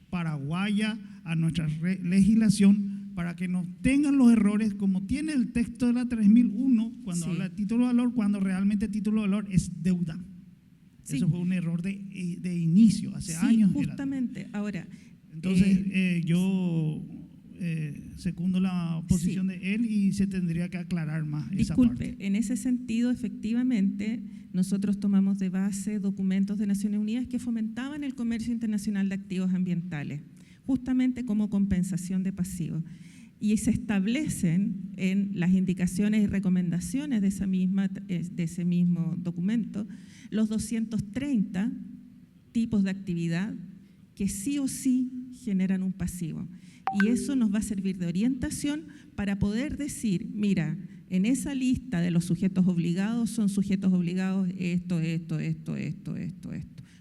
Speaker 5: paraguaya, a nuestra legislación, para que no tengan los errores como tiene el texto de la 3001 cuando habla de título de valor, cuando realmente título de valor es deuda. Sí. Eso fue un error de inicio, hace años.
Speaker 3: Justamente, ahora.
Speaker 5: Entonces, yo secundo la posición de él y se tendría que aclarar más esa parte.
Speaker 3: Disculpe, en ese sentido, efectivamente, nosotros tomamos de base documentos de Naciones Unidas que fomentaban el comercio internacional de activos ambientales, justamente como compensación de pasivos. Y se establecen en las indicaciones y recomendaciones de ese mismo documento los 230 tipos de actividad que sí o sí generan un pasivo. Y eso nos va a servir de orientación para poder decir, mira, en esa lista de los sujetos obligados son sujetos obligados esto.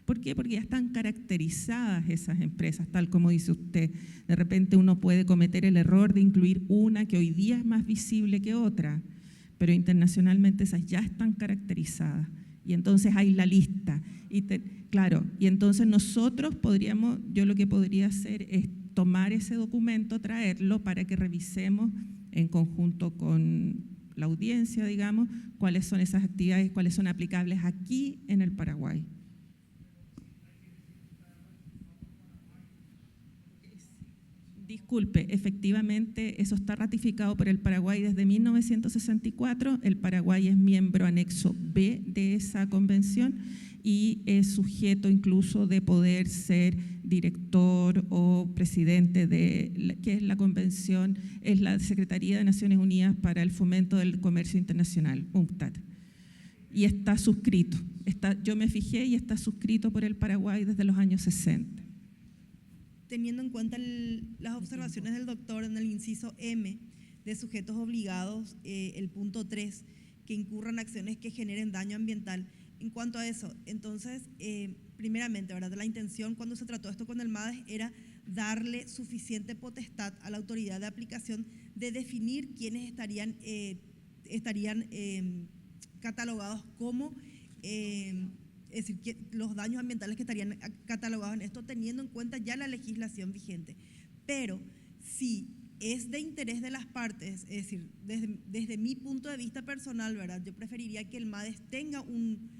Speaker 3: ¿Por qué? Porque ya están caracterizadas esas empresas, tal como dice usted. De repente uno puede cometer el error de incluir una que hoy día es más visible que otra, pero internacionalmente esas ya están caracterizadas. Y entonces hay la lista. Claro, y entonces nosotros yo lo que podría hacer es tomar ese documento, traerlo para que revisemos en conjunto con la audiencia, digamos, cuáles son esas actividades, cuáles son aplicables aquí en el Paraguay. Disculpe, efectivamente eso está ratificado por el Paraguay desde 1964, el Paraguay es miembro anexo B de esa convención y es sujeto incluso de poder ser director o presidente de, ¿qué es la convención? Es la Secretaría de Naciones Unidas para el Fomento del Comercio Internacional, UNCTAD. Y está suscrito, yo me fijé y está suscrito por el Paraguay desde los años 60.
Speaker 2: Teniendo en cuenta las observaciones del doctor en el inciso M de sujetos obligados, el punto 3, que incurran acciones que generen daño ambiental. En cuanto a eso, entonces, primeramente, ¿verdad? La intención cuando se trató esto con el MADES era darle suficiente potestad a la autoridad de aplicación de definir quiénes estarían catalogados como, es decir, los daños ambientales que estarían catalogados en esto, teniendo en cuenta ya la legislación vigente. Pero si es de interés de las partes, es decir, desde mi punto de vista personal, ¿verdad? Yo preferiría que el MADES tenga un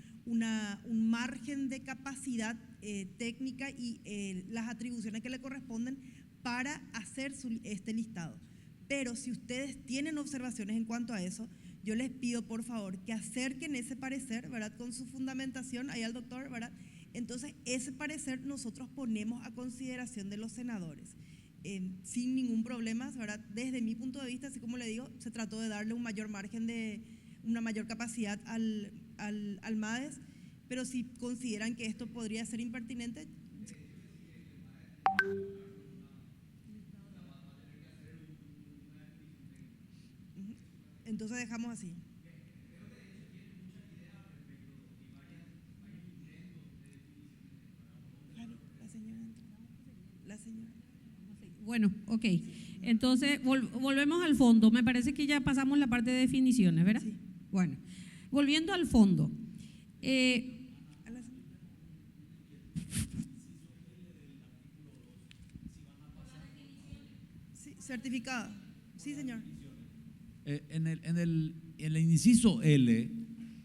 Speaker 2: margen de capacidad técnica y las atribuciones que le corresponden para hacer este listado. Pero si ustedes tienen observaciones en cuanto a eso, yo les pido por favor que acerquen ese parecer, ¿verdad? Con su fundamentación ahí al doctor, ¿verdad? Entonces ese parecer nosotros ponemos a consideración de los senadores. Sin ningún problema, ¿verdad? Desde mi punto de vista, así como le digo, se trató de darle un mayor margen una mayor capacidad al MADES, pero si consideran que esto podría ser impertinente, entonces dejamos así. La señora.
Speaker 9: Bueno, ok. Entonces, volvemos al fondo. Me parece que ya pasamos la parte de definiciones, ¿verdad?
Speaker 2: Sí.
Speaker 9: Bueno, volviendo al fondo.
Speaker 2: Certificado. Sí, señor.
Speaker 7: En el inciso L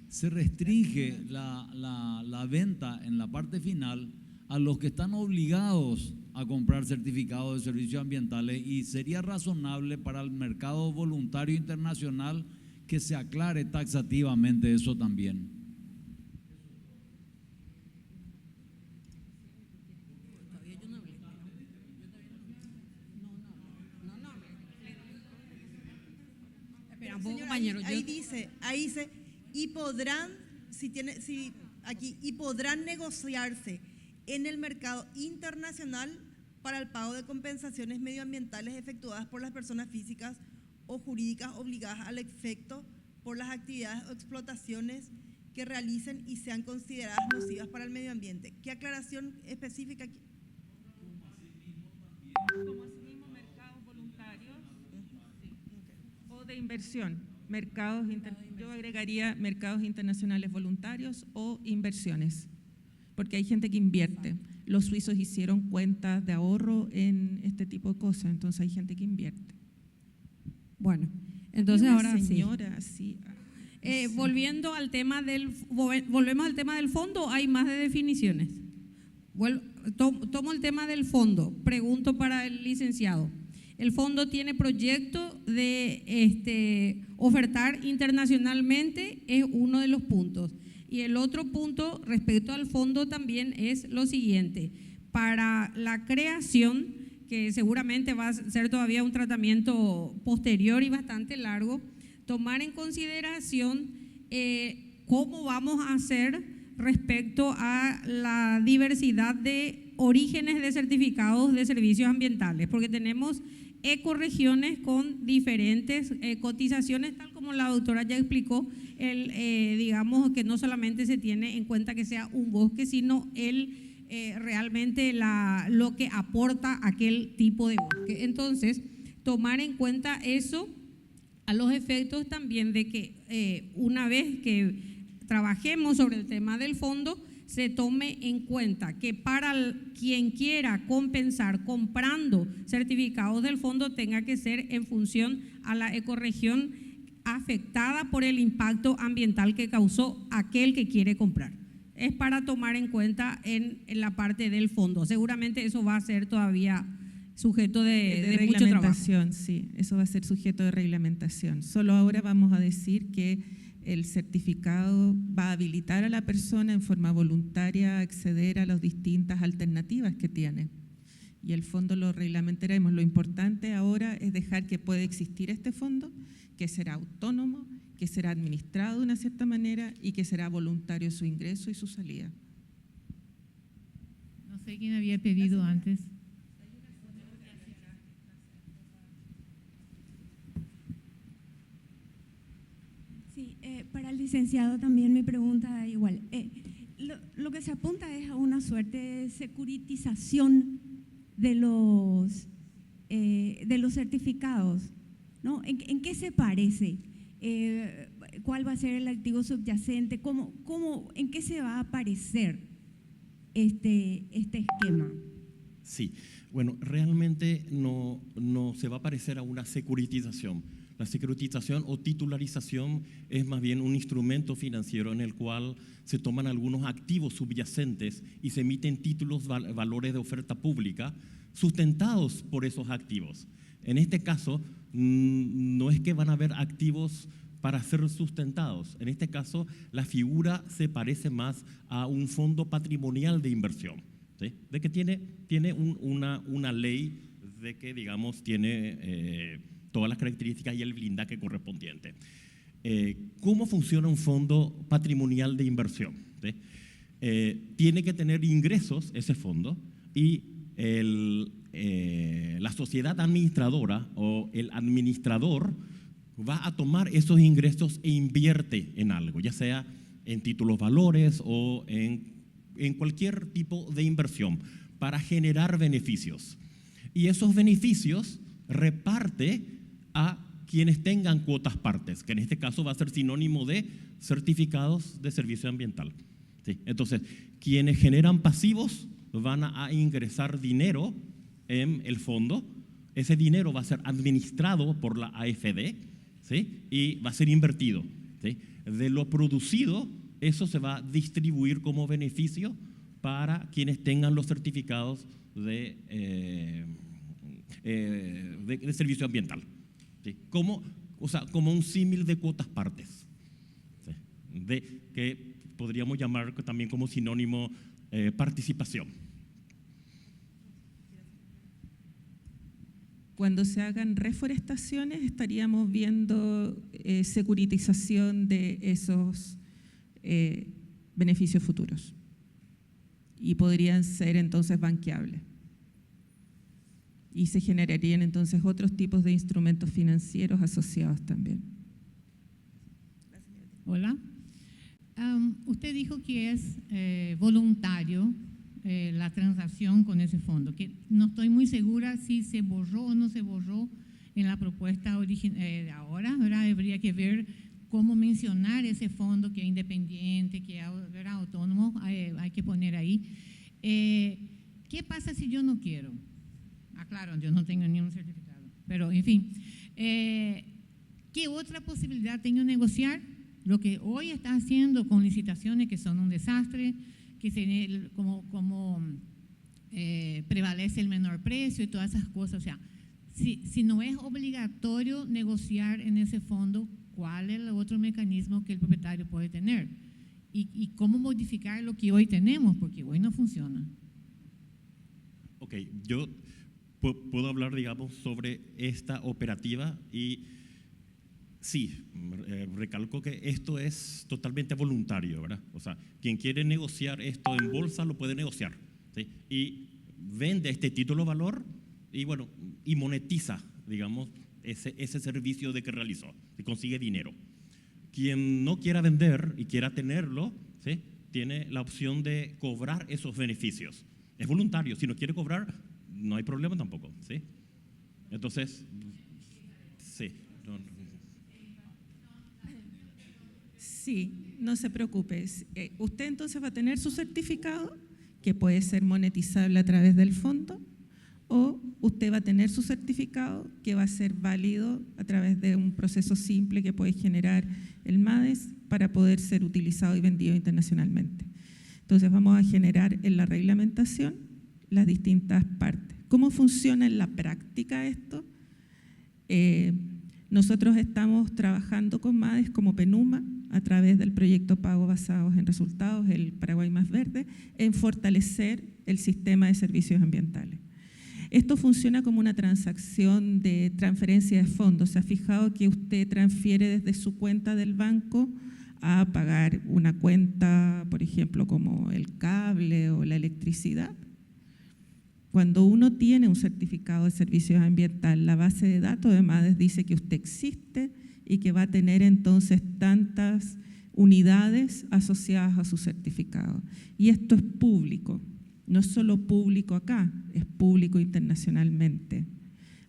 Speaker 7: se restringe la venta en la parte final a los que están obligados a comprar certificados de servicios ambientales, y sería razonable para el mercado voluntario internacional que se aclare taxativamente eso también.
Speaker 9: Espera un poco,
Speaker 2: Señor,
Speaker 9: compañero.
Speaker 2: ahí dice, y podrán, y podrán negociarse en el mercado internacional para el pago de compensaciones medioambientales efectuadas por las personas físicas o jurídicas obligadas al efecto por las actividades o explotaciones que realicen y sean consideradas nocivas para el medio ambiente. ¿Qué aclaración específica aquí?
Speaker 3: Como asimismo mercados voluntarios o de inversión. Yo agregaría mercados internacionales voluntarios o inversiones, porque hay gente que invierte. Los suizos hicieron cuentas de ahorro en este tipo de cosas, entonces hay gente que invierte.
Speaker 9: Bueno, entonces ahora
Speaker 3: señora, sí.
Speaker 9: Volvemos al tema del fondo. Hay más de definiciones. Tomo el tema del fondo. Pregunto para el licenciado. El fondo tiene proyecto de ofertar internacionalmente, es uno de los puntos. Y el otro punto respecto al fondo también es lo siguiente: para la creación, que seguramente va a ser todavía un tratamiento posterior y bastante largo, tomar en consideración cómo vamos a hacer respecto a la diversidad de orígenes de certificados de servicios ambientales, porque tenemos ecorregiones con diferentes cotizaciones, tal como la doctora ya explicó. Digamos que no solamente se tiene en cuenta que sea un bosque, sino realmente lo que aporta aquel tipo de bosque. Entonces, tomar en cuenta eso a los efectos también de que una vez que trabajemos sobre el tema del fondo, se tome en cuenta que para quien quiera compensar comprando certificados del fondo tenga que ser en función a la ecorregión afectada por el impacto ambiental que causó aquel que quiere comprar. Es para tomar en cuenta en la parte del fondo. Seguramente eso va a ser todavía sujeto de mucho trabajo.
Speaker 3: Sí, eso va a ser sujeto de reglamentación. Solo ahora vamos a decir que el certificado va a habilitar a la persona en forma voluntaria a acceder a las distintas alternativas que tiene. Y el fondo lo reglamentaremos. Lo importante ahora es dejar que puede existir este fondo, que será autónomo, que será administrado de una cierta manera y que será voluntario su ingreso y su salida.
Speaker 4: No sé quién había pedido antes.
Speaker 10: Sí, para el licenciado también mi pregunta igual. Lo que se apunta es a una suerte de securitización de los certificados, ¿no? ¿En qué se parece? ¿Cuál va a ser el activo subyacente? ¿En qué se va a parecer este esquema?
Speaker 6: Sí, bueno, realmente no se va a parecer a una securitización. La securitización o titularización es más bien un instrumento financiero en el cual se toman algunos activos subyacentes y se emiten títulos, valores de oferta pública sustentados por esos activos. En este caso, no es que van a haber activos para ser sustentados. En este caso, la figura se parece más a un fondo patrimonial de inversión, ¿sí? De que tiene una ley de que, digamos, tiene todas las características y el blindaje correspondiente. ¿Cómo funciona un fondo patrimonial de inversión? ¿Sí? Tiene que tener ingresos ese fondo y la sociedad administradora o el administrador va a tomar esos ingresos e invierte en algo, ya sea en títulos valores o en cualquier tipo de inversión para generar beneficios. Y esos beneficios reparte a quienes tengan cuotas partes, que en este caso va a ser sinónimo de certificados de servicio ambiental. ¿Sí? Entonces, quienes generan pasivos van a ingresar dinero en el fondo ese dinero va a ser administrado por la AFD, ¿sí? Y va a ser invertido, ¿sí? De lo producido, eso se va a distribuir como beneficio para quienes tengan los certificados de servicio ambiental, ¿sí? Como un símil de cuotas partes, ¿sí? Que podríamos llamar también como sinónimo participación.
Speaker 3: Cuando se hagan reforestaciones estaríamos viendo securitización de esos beneficios futuros y podrían ser entonces banqueables. Y se generarían entonces otros tipos de instrumentos financieros asociados también.
Speaker 4: Hola. Usted dijo que es voluntario la transacción con ese fondo, que no estoy muy segura si se borró o no se borró en la propuesta de ahora, ¿verdad? Habría que ver cómo mencionar ese fondo que es independiente, que es autónomo, hay que poner ahí. ¿Qué pasa si yo no quiero? Claro, yo no tengo ni un certificado, pero en fin, ¿qué otra posibilidad tengo de negociar? Lo que hoy está haciendo con licitaciones que son un desastre, que como prevalece el menor precio y todas esas cosas. O sea, si no es obligatorio negociar en ese fondo, ¿cuál es el otro mecanismo que el propietario puede tener? Y cómo modificar lo que hoy tenemos, porque hoy no funciona.
Speaker 6: Ok, yo puedo hablar, digamos, sobre esta operativa y sí, recalco que esto es totalmente voluntario, ¿verdad? O sea, quien quiere negociar esto en bolsa lo puede negociar, ¿sí? Y vende este título de valor y, bueno, y monetiza, digamos, ese servicio de que realizó y consigue dinero. Quien no quiera vender y quiera tenerlo, ¿sí? Tiene la opción de cobrar esos beneficios. Es voluntario, si no quiere cobrar, no hay problema tampoco, ¿sí? Entonces, sí.
Speaker 3: Sí, no se preocupe. Usted entonces va a tener su certificado, que puede ser monetizable a través del fondo, o usted va a tener su certificado, que va a ser válido a través de un proceso simple que puede generar el MADES para poder ser utilizado y vendido internacionalmente. Entonces vamos a generar en la reglamentación las distintas partes. ¿Cómo funciona en la práctica esto? Nosotros estamos trabajando con MADES como PENUMA a través del proyecto Pago Basados en Resultados, el Paraguay Más Verde, en fortalecer el sistema de servicios ambientales. Esto funciona como una transacción de transferencia de fondos. ¿Se ha fijado que usted transfiere desde su cuenta del banco a pagar una cuenta, por ejemplo, como el cable o la electricidad? Cuando uno tiene un certificado de servicios ambientales, la base de datos de MADES dice que usted existe y que va a tener entonces tantas unidades asociadas a su certificado. Y esto es público, no es solo público acá, es público internacionalmente.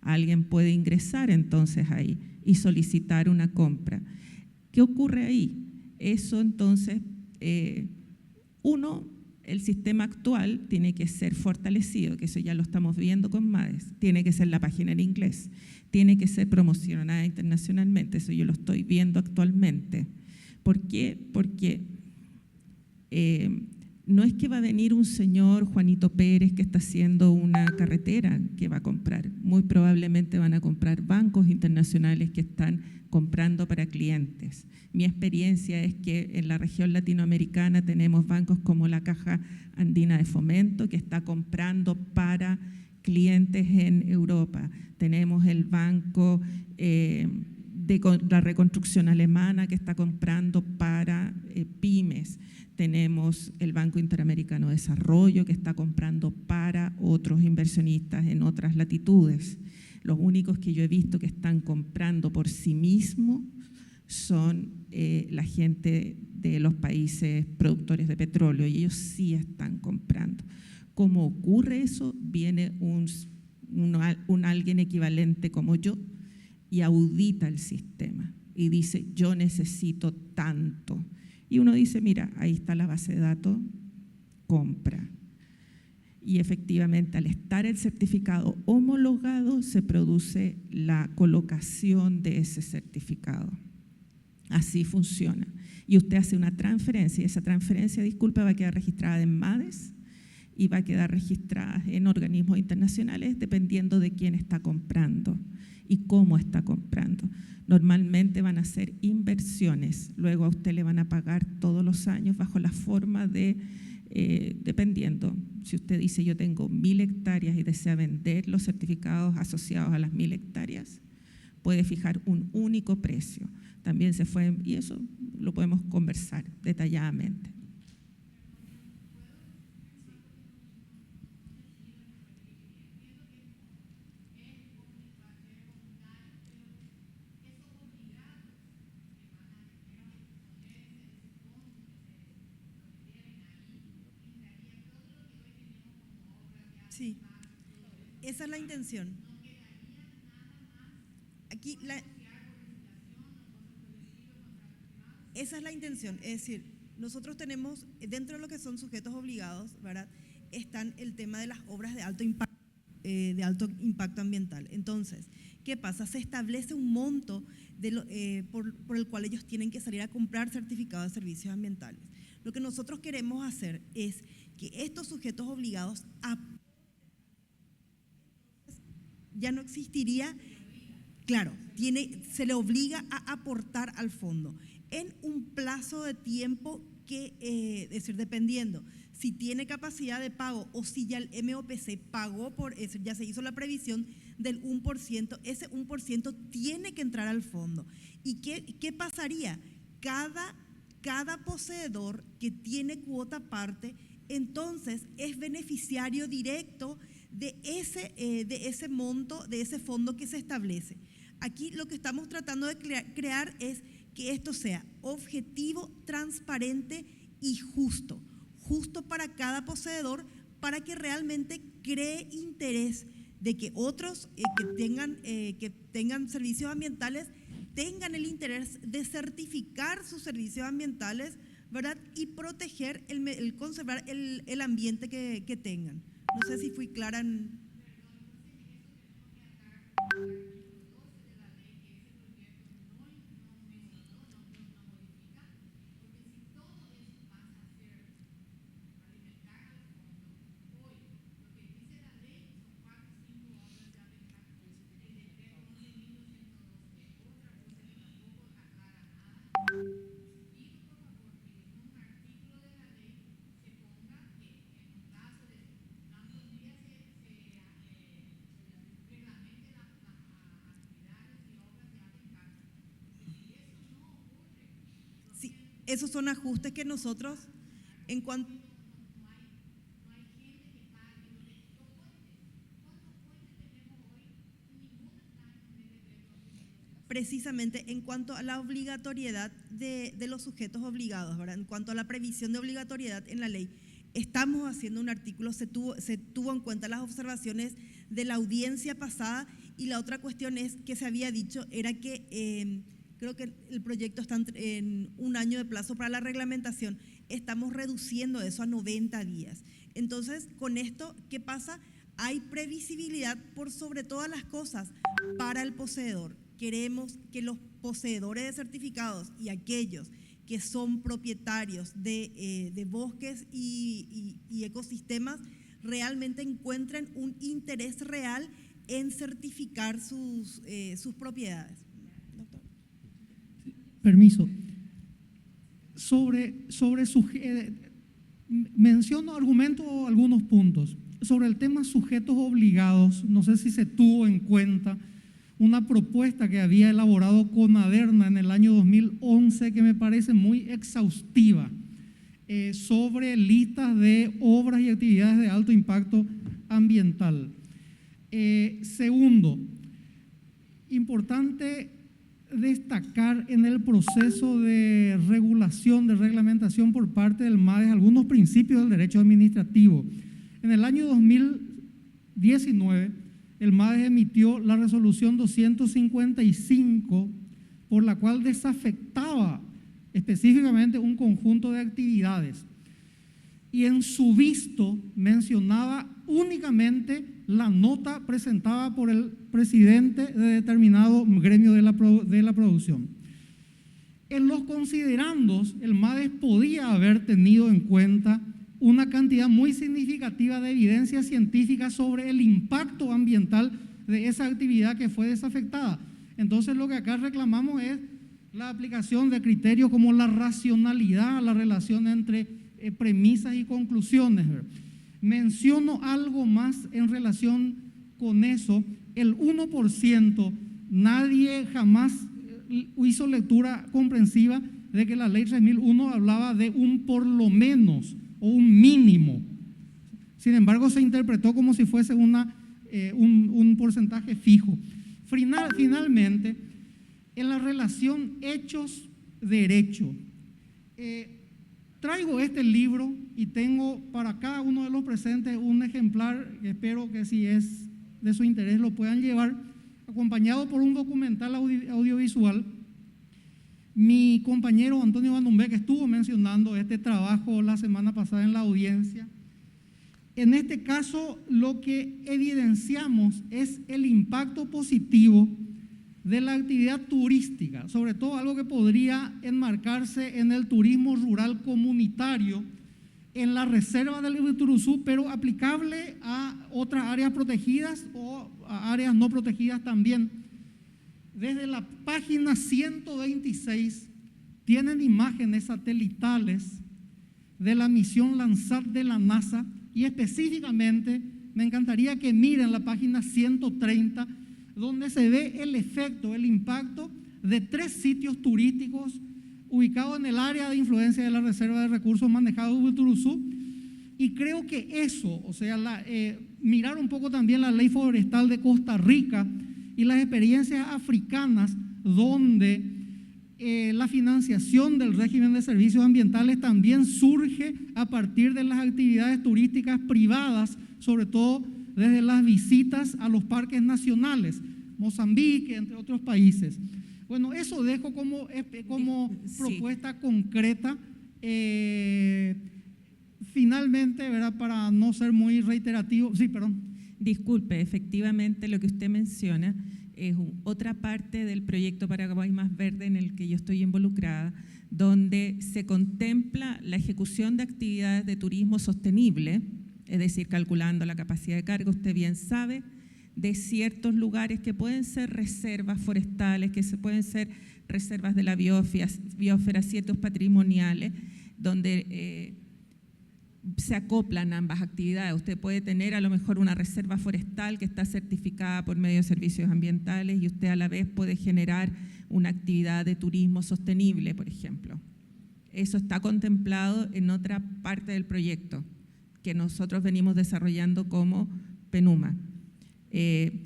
Speaker 3: Alguien puede ingresar entonces ahí y solicitar una compra. ¿Qué ocurre ahí? Eso entonces, el sistema actual tiene que ser fortalecido, que eso ya lo estamos viendo con MADES, tiene que ser la página en inglés, tiene que ser promocionada internacionalmente, eso yo lo estoy viendo actualmente. ¿Por qué? Porque no es que va a venir un señor Juanito Pérez que está haciendo una carretera que va a comprar, muy probablemente van a comprar bancos internacionales que están comprando para clientes. Mi experiencia es que en la región latinoamericana tenemos bancos como la Caja Andina de Fomento que está comprando para clientes en Europa. Tenemos el Banco de la Reconstrucción Alemana que está comprando para pymes. Tenemos el Banco Interamericano de Desarrollo que está comprando para otros inversionistas en otras latitudes. Los únicos que yo he visto que están comprando por sí mismos son la gente de los países productores de petróleo y ellos sí están comprando. ¿Cómo ocurre eso? Viene un alguien equivalente como yo y audita el sistema y dice, yo necesito tanto. Y uno dice, mira, ahí está la base de datos, compra. Y efectivamente, al estar el certificado homologado, se produce la colocación de ese certificado. Así funciona. Y usted hace una transferencia, y esa transferencia, disculpe, va a quedar registrada en MADES y va a quedar registrada en organismos internacionales dependiendo de quién está comprando y cómo está comprando. Normalmente van a ser inversiones, luego a usted le van a pagar todos los años bajo la forma de, dependiendo, si usted dice yo tengo 1000 hectáreas y desea vender los certificados asociados a las 1000 hectáreas, puede fijar un único precio. También se fue, y eso lo podemos conversar detalladamente.
Speaker 2: Sí, esa es la intención. Aquí esa es la intención, es decir, nosotros tenemos, dentro de lo que son sujetos obligados, ¿verdad?, están el tema de las obras de alto impacto ambiental. Entonces, ¿qué pasa? Se establece un monto por el cual ellos tienen que salir a comprar certificados de servicios ambientales. Lo que nosotros queremos hacer es que estos sujetos obligados ya no existiría, claro, se le obliga a aportar al fondo en un plazo de tiempo que, es decir, dependiendo si tiene capacidad de pago o si ya el MOPC pagó, es decir, ya se hizo la previsión del 1%, ese 1% tiene que entrar al fondo. ¿Y qué pasaría? Cada poseedor que tiene cuota aparte, entonces es beneficiario directo de ese monto, de ese fondo que se establece. Aquí lo que estamos tratando de crear es que esto sea objetivo, transparente y justo para cada poseedor, para que realmente cree interés de que otros que tengan servicios ambientales tengan el interés de certificar sus servicios ambientales, ¿verdad?, y proteger, conservar el ambiente que tengan. No sé si fui clara en… Sí, esos son ajustes que nosotros, en cuanto… Precisamente en cuanto a la obligatoriedad de los sujetos obligados, ¿verdad?, en cuanto a la previsión de obligatoriedad en la ley, estamos haciendo un artículo, se tuvo en cuenta las observaciones de la audiencia pasada, y la otra cuestión es que se había dicho era que creo que el proyecto está en un año de plazo para la reglamentación, estamos reduciendo eso a 90 días. Entonces, con esto, ¿qué pasa? Hay previsibilidad por sobre todas las cosas para el poseedor. Queremos que los poseedores de certificados y aquellos que son propietarios de bosques y ecosistemas realmente encuentren un interés real en certificar sus propiedades. Doctor.
Speaker 5: Permiso. Menciono argumentos o algunos puntos. Sobre el tema sujetos obligados, no sé si se tuvo en cuenta una propuesta que había elaborado Conaderna en el año 2011 que me parece muy exhaustiva, sobre listas de obras y actividades de alto impacto ambiental. Segundo, importante destacar en el proceso de regulación, de reglamentación por parte del MADES algunos principios del derecho administrativo. En el año 2019, el MADES emitió la resolución 255, por la cual desafectaba específicamente un conjunto de actividades. y en su visto mencionaba únicamente la nota presentada por el presidente de determinado gremio de la producción. En los considerandos, el MADES podía haber tenido en cuenta una cantidad muy significativa de evidencia científica sobre el impacto ambiental de esa actividad que fue desafectada. Entonces, lo que acá reclamamos es la aplicación de criterios como la racionalidad, la relación entre premisas y conclusiones. Menciono algo más en relación con eso. El 1%, nadie jamás hizo lectura comprensiva de que la ley 3001 hablaba de un por lo menos o un mínimo. Sin embargo, se interpretó como si fuese un porcentaje fijo. Finalmente, en la relación hechos-derecho, traigo este libro y tengo para cada uno de los presentes un ejemplar que espero que, si es de su interés, lo puedan llevar, acompañado por un documental audiovisual. Mi compañero Antonio Bandumbé, que estuvo mencionando este trabajo la semana pasada en la audiencia, en este caso lo que evidenciamos es el impacto positivo de la actividad turística, sobre todo algo que podría enmarcarse en el turismo rural comunitario, en la reserva del Ibituruzú, pero aplicable a otras áreas protegidas o a áreas no protegidas también. Desde la página 126 tienen imágenes satelitales de la misión Landsat de la NASA, y específicamente me encantaría que miren la página 130, donde se ve el efecto, el impacto de 3 sitios turísticos ubicados en el área de influencia de la Reserva de Recursos Manejados de Ibituruzú. Y creo que eso, o sea, mirar un poco también la ley forestal de Costa Rica y las experiencias africanas, donde la financiación del régimen de servicios ambientales también surge a partir de las actividades turísticas privadas, sobre todo desde las visitas a los parques nacionales, Mozambique, entre otros países. Bueno, eso dejo como propuesta concreta. Finalmente, ¿verdad?, para no ser muy reiterativo. Sí, perdón.
Speaker 3: Disculpe, efectivamente lo que usted menciona es otra parte del proyecto Paraguay Más Verde en el que yo estoy involucrada, donde se contempla la ejecución de actividades de turismo sostenible, es decir, calculando la capacidad de carga, usted bien sabe, de ciertos lugares que pueden ser reservas forestales, que pueden ser reservas de la biosfera, ciertos patrimoniales, donde se acoplan ambas actividades. Usted puede tener a lo mejor una reserva forestal que está certificada por medio de servicios ambientales y usted a la vez puede generar una actividad de turismo sostenible, por ejemplo. Eso está contemplado en otra parte del proyecto que nosotros venimos desarrollando como PENUMA. En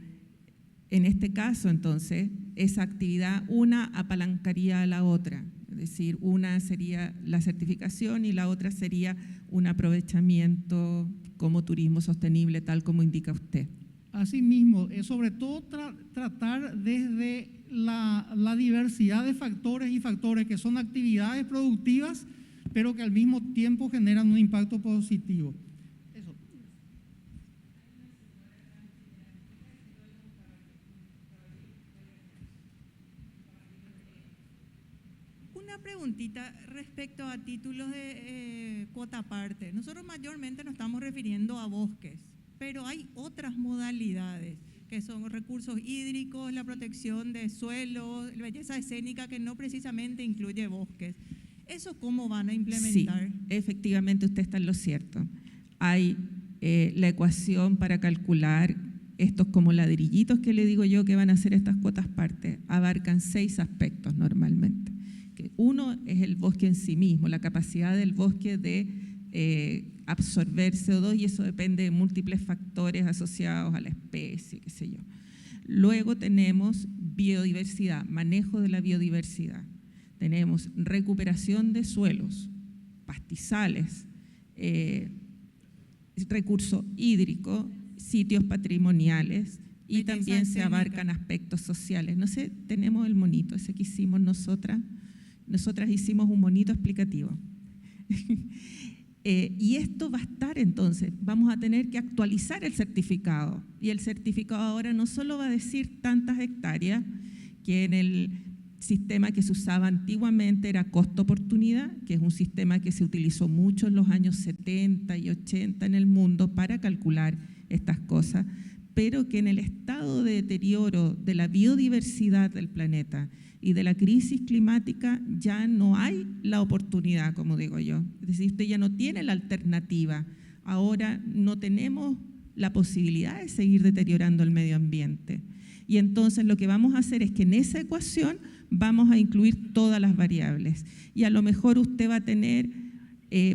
Speaker 3: este caso, entonces, esa actividad, una apalancaría a la otra. Es decir, una sería la certificación y la otra sería un aprovechamiento como turismo sostenible, tal como indica usted.
Speaker 5: Asimismo, sobre todo tratar desde la diversidad de factores que son actividades productivas, pero que al mismo tiempo generan un impacto positivo. Eso.
Speaker 2: Una preguntita respecto a títulos de cuota aparte. Nosotros mayormente nos estamos refiriendo a bosques, pero hay otras modalidades que son recursos hídricos, la protección de suelos, la belleza escénica, que no precisamente incluye bosques. ¿Eso cómo van a implementar?
Speaker 3: Sí, efectivamente usted está en lo cierto. Hay la ecuación para calcular estos como ladrillitos que le digo yo que van a ser estas cuotas partes. Abarcan 6 aspectos normalmente. Uno es el bosque en sí mismo, la capacidad del bosque de absorber CO2, y eso depende de múltiples factores asociados a la especie, qué sé yo. Luego tenemos biodiversidad, manejo de la biodiversidad. Tenemos recuperación de suelos, pastizales, recurso hídrico, sitios patrimoniales, y también se abarcan aspectos sociales. No sé, tenemos el monito ese que hicimos nosotras. Nosotras hicimos un monito explicativo. Y esto va a estar entonces, vamos a tener que actualizar el certificado. Y el certificado ahora no solo va a decir tantas hectáreas, que en el sistema que se usaba antiguamente era costo-oportunidad, que es un sistema que se utilizó mucho en los años 70 y 80 en el mundo para calcular estas cosas, pero que en el estado de deterioro de la biodiversidad del planeta y de la crisis climática ya no hay la oportunidad, como digo yo. Es decir, usted ya no tiene la alternativa. Ahora no tenemos la posibilidad de seguir deteriorando el medio ambiente. Y entonces lo que vamos a hacer es que en esa ecuación vamos a incluir todas las variables. Y a lo mejor usted va a tener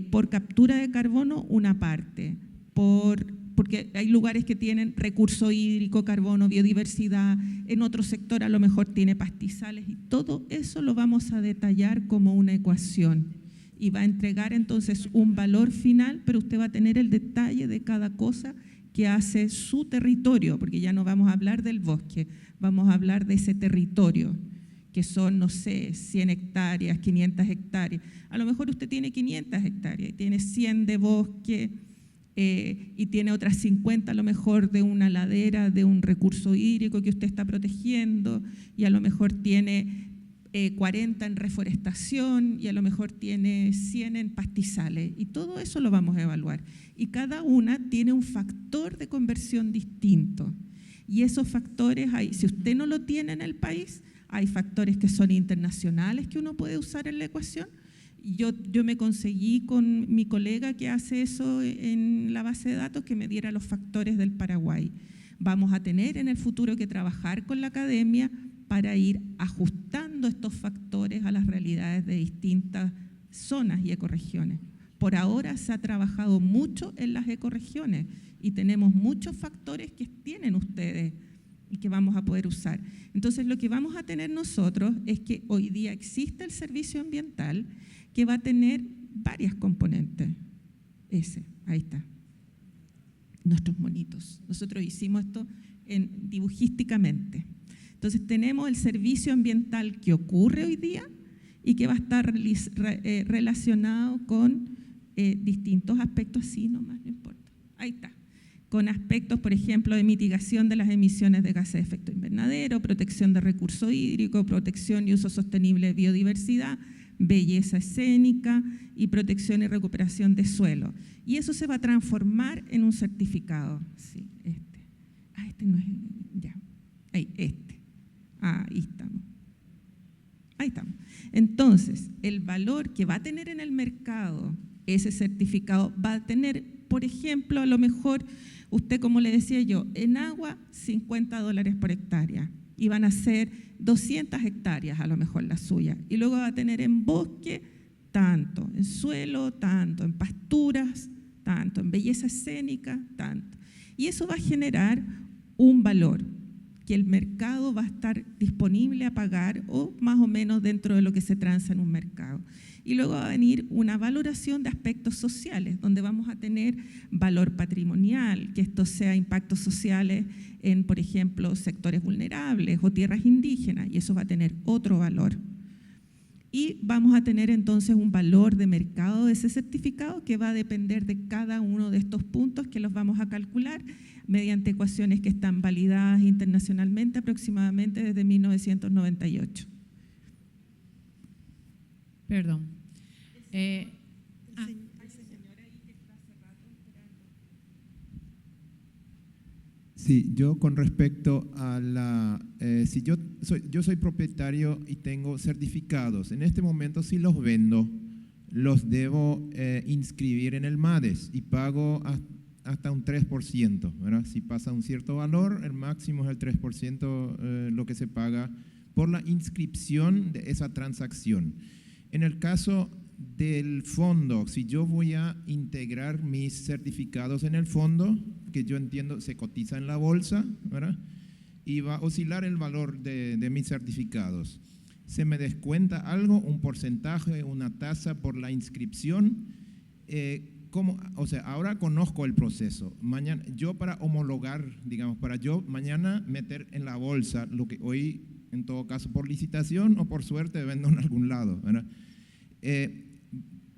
Speaker 3: por captura de carbono una parte, porque hay lugares que tienen recurso hídrico, carbono, biodiversidad, en otro sector a lo mejor tiene pastizales, y todo eso lo vamos a detallar como una ecuación. Y va a entregar entonces un valor final, pero usted va a tener el detalle de cada cosa que hace su territorio, porque ya no vamos a hablar del bosque, vamos a hablar de ese territorio, que son, no sé, 100 hectáreas, 500 hectáreas. A lo mejor usted tiene 500 hectáreas y tiene 100 de bosque, y tiene otras 50 a lo mejor de una ladera, de un recurso hídrico que usted está protegiendo, y a lo mejor tiene 40 en reforestación, y a lo mejor tiene 100 en pastizales, y todo eso lo vamos a evaluar. Y cada una tiene un factor de conversión distinto, y esos factores, si usted no lo tiene en el país, hay factores que son internacionales que uno puede usar en la ecuación. Yo me conseguí con mi colega que hace eso en la base de datos, que me diera los factores del Paraguay. Vamos a tener en el futuro que trabajar con la academia para ir ajustando estos factores a las realidades de distintas zonas y ecorregiones. Por ahora se ha trabajado mucho en las ecorregiones y tenemos muchos factores que tienen ustedes y que vamos a poder usar. Entonces, lo que vamos a tener nosotros es que hoy día existe el servicio ambiental, que va a tener varias componentes. Ahí está. Nuestros monitos. Nosotros hicimos esto dibujísticamente. Entonces tenemos el servicio ambiental que ocurre hoy día y que va a estar relacionado con distintos aspectos, así nomás, no importa. Ahí está. Con aspectos, por ejemplo, de mitigación de las emisiones de gases de efecto invernadero, protección de recursos hídricos, protección y uso sostenible de biodiversidad, belleza escénica y protección y recuperación de suelo. Y eso se va a transformar en un certificado. Sí, este no es, ya. Ahí estamos. Ahí estamos. Entonces, el valor que va a tener en el mercado ese certificado va a tener, por ejemplo, a lo mejor, usted, como le decía yo, en agua, $50 por hectárea. Y van a ser 200 hectáreas a lo mejor la suya. Y luego va a tener en bosque tanto, en suelo tanto, en pasturas tanto, en belleza escénica tanto. Y eso va a generar un valor que el mercado va a estar disponible a pagar, o más o menos dentro de lo que se transa en un mercado. Y luego va a venir una valoración de aspectos sociales, donde vamos a tener valor patrimonial, que esto sea impactos sociales en, por ejemplo, sectores vulnerables o tierras indígenas, y eso va a tener otro valor. Y vamos a tener entonces un valor de mercado de ese certificado que va a depender de cada uno de estos puntos, que los vamos a calcular mediante ecuaciones que están validadas internacionalmente aproximadamente desde 1998.
Speaker 4: Perdón.
Speaker 11: Sí, yo con respecto a si yo soy propietario y tengo certificados, en este momento si los vendo, los debo inscribir en el MADES y pago hasta un 3%, ¿verdad? Si pasa un cierto valor, el máximo es el 3% lo que se paga por la inscripción de esa transacción. En el caso del fondo, si yo voy a integrar mis certificados en el fondo, que yo entiendo se cotiza en la bolsa, ¿verdad? Y va a oscilar el valor de mis certificados. ¿Se me descuenta algo, un porcentaje, una tasa por la inscripción? ¿Cómo? O sea, ahora conozco el proceso. Mañana, yo para homologar, digamos, para yo mañana meter en la bolsa lo que hoy, en todo caso, por licitación o por suerte vendo en algún lado, ¿verdad?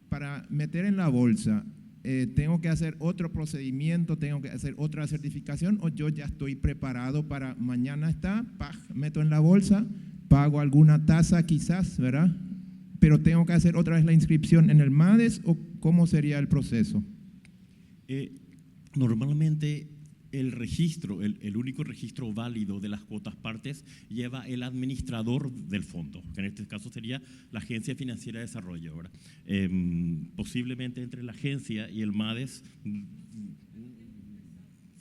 Speaker 11: Para meter en la bolsa, ¿tengo que hacer otro procedimiento, tengo que hacer otra certificación o yo ya estoy preparado para mañana está, meto en la bolsa, pago alguna tasa quizás, ¿verdad? Pero tengo que hacer otra vez la inscripción en el MADES o cómo sería el proceso?
Speaker 6: Normalmente el registro, el único registro válido de las cuotas partes lleva el administrador del fondo, que en este caso sería la Agencia Financiera de Desarrollo, ¿verdad? Posiblemente entre la agencia y el MADES.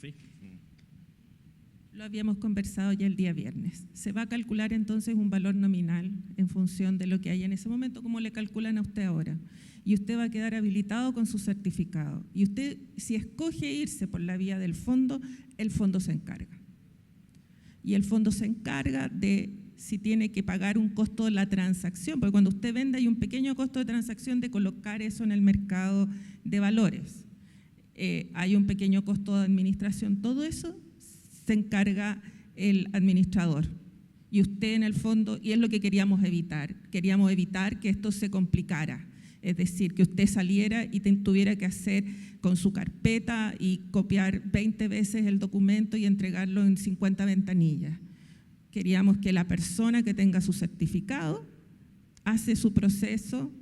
Speaker 6: ¿Sí?
Speaker 3: Lo habíamos conversado ya el día viernes. Se va a calcular entonces un valor nominal en función de lo que hay en ese momento, como le calculan a usted ahora. Y usted va a quedar habilitado con su certificado. Y usted, si escoge irse por la vía del fondo, el fondo se encarga. Y el fondo se encarga de si tiene que pagar un costo de la transacción, porque cuando usted vende hay un pequeño costo de transacción de colocar eso en el mercado de valores. Hay un pequeño costo de administración, todo eso se encarga el administrador. Y usted en el fondo, y es lo que queríamos evitar que esto se complicara. Es decir, que usted saliera y tuviera que hacer con su carpeta y copiar 20 veces el documento y entregarlo en 50 ventanillas. Queríamos que la persona que tenga su certificado hace su proceso,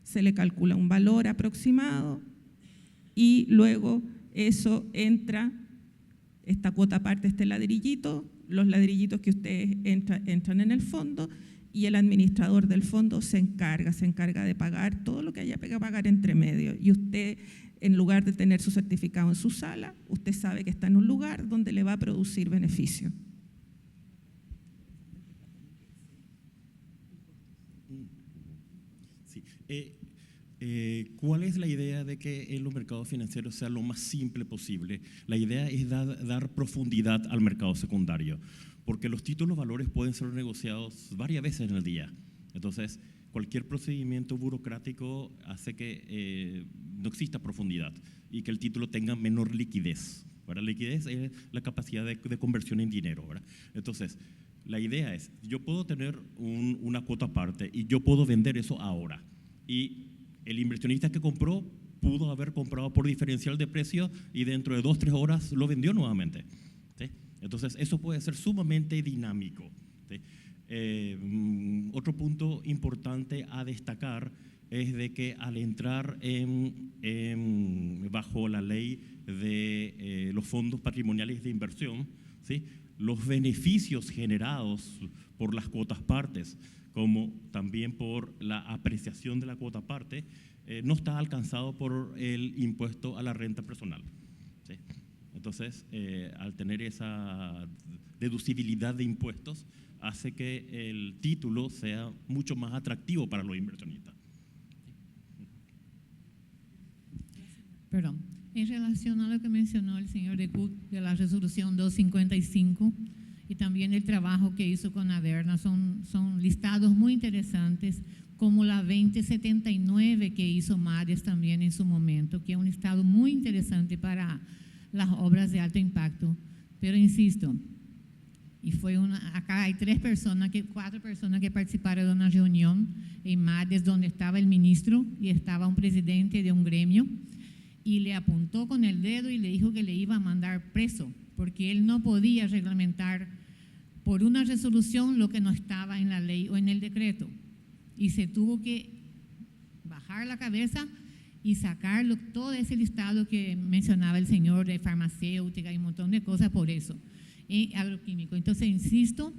Speaker 3: se le calcula un valor aproximado y luego eso entra, esta cuota aparte, este ladrillito, los ladrillitos que ustedes entran en el fondo, y el administrador del fondo se encarga de pagar todo lo que haya que pagar entre medio. Y usted, en lugar de tener su certificado en su sala, usted sabe que está en un lugar donde le va a producir beneficio.
Speaker 6: Sí. ¿Cuál es la idea de que en los mercados financieros sea lo más simple posible? La idea es dar profundidad al mercado secundario, porque los títulos valores pueden ser negociados varias veces en el día. Entonces, cualquier procedimiento burocrático hace que no exista profundidad y que el título tenga menor liquidez, ¿verdad? La liquidez es la capacidad de conversión en dinero, ¿verdad? Entonces, la idea es, yo puedo tener una cuota aparte y yo puedo vender eso ahora. Y el inversionista que compró pudo haber comprado por diferencial de precio y dentro de 2-3 horas lo vendió nuevamente. ¿Sí? Entonces, eso puede ser sumamente dinámico. ¿Sí? Otro punto importante a destacar es de que al entrar bajo la ley de los fondos patrimoniales de inversión, ¿sí?, los beneficios generados por las cuotas partes, como también por la apreciación de la cuota parte, no está alcanzado por el impuesto a la renta personal. ¿Sí? Entonces, al tener esa deducibilidad de impuestos, hace que el título sea mucho más atractivo para los inversionistas.
Speaker 4: Perdón. En relación a lo que mencionó el señor de Cook de la resolución 255 y también el trabajo que hizo con Aderna, son listados muy interesantes, como la 2079 que hizo MADES también en su momento, que es un listado muy interesante para las obras de alto impacto. Pero insisto, y acá hay 4 personas que participaron de una reunión en MADES donde estaba el ministro y estaba un presidente de un gremio, y le apuntó con el dedo y le dijo que le iba a mandar preso, porque él no podía reglamentar por una resolución lo que no estaba en la ley o en el decreto. Y se tuvo que bajar la cabeza y sacar todo ese listado que mencionaba el señor de farmacéutica y un montón de cosas por eso, agroquímico. Entonces, insisto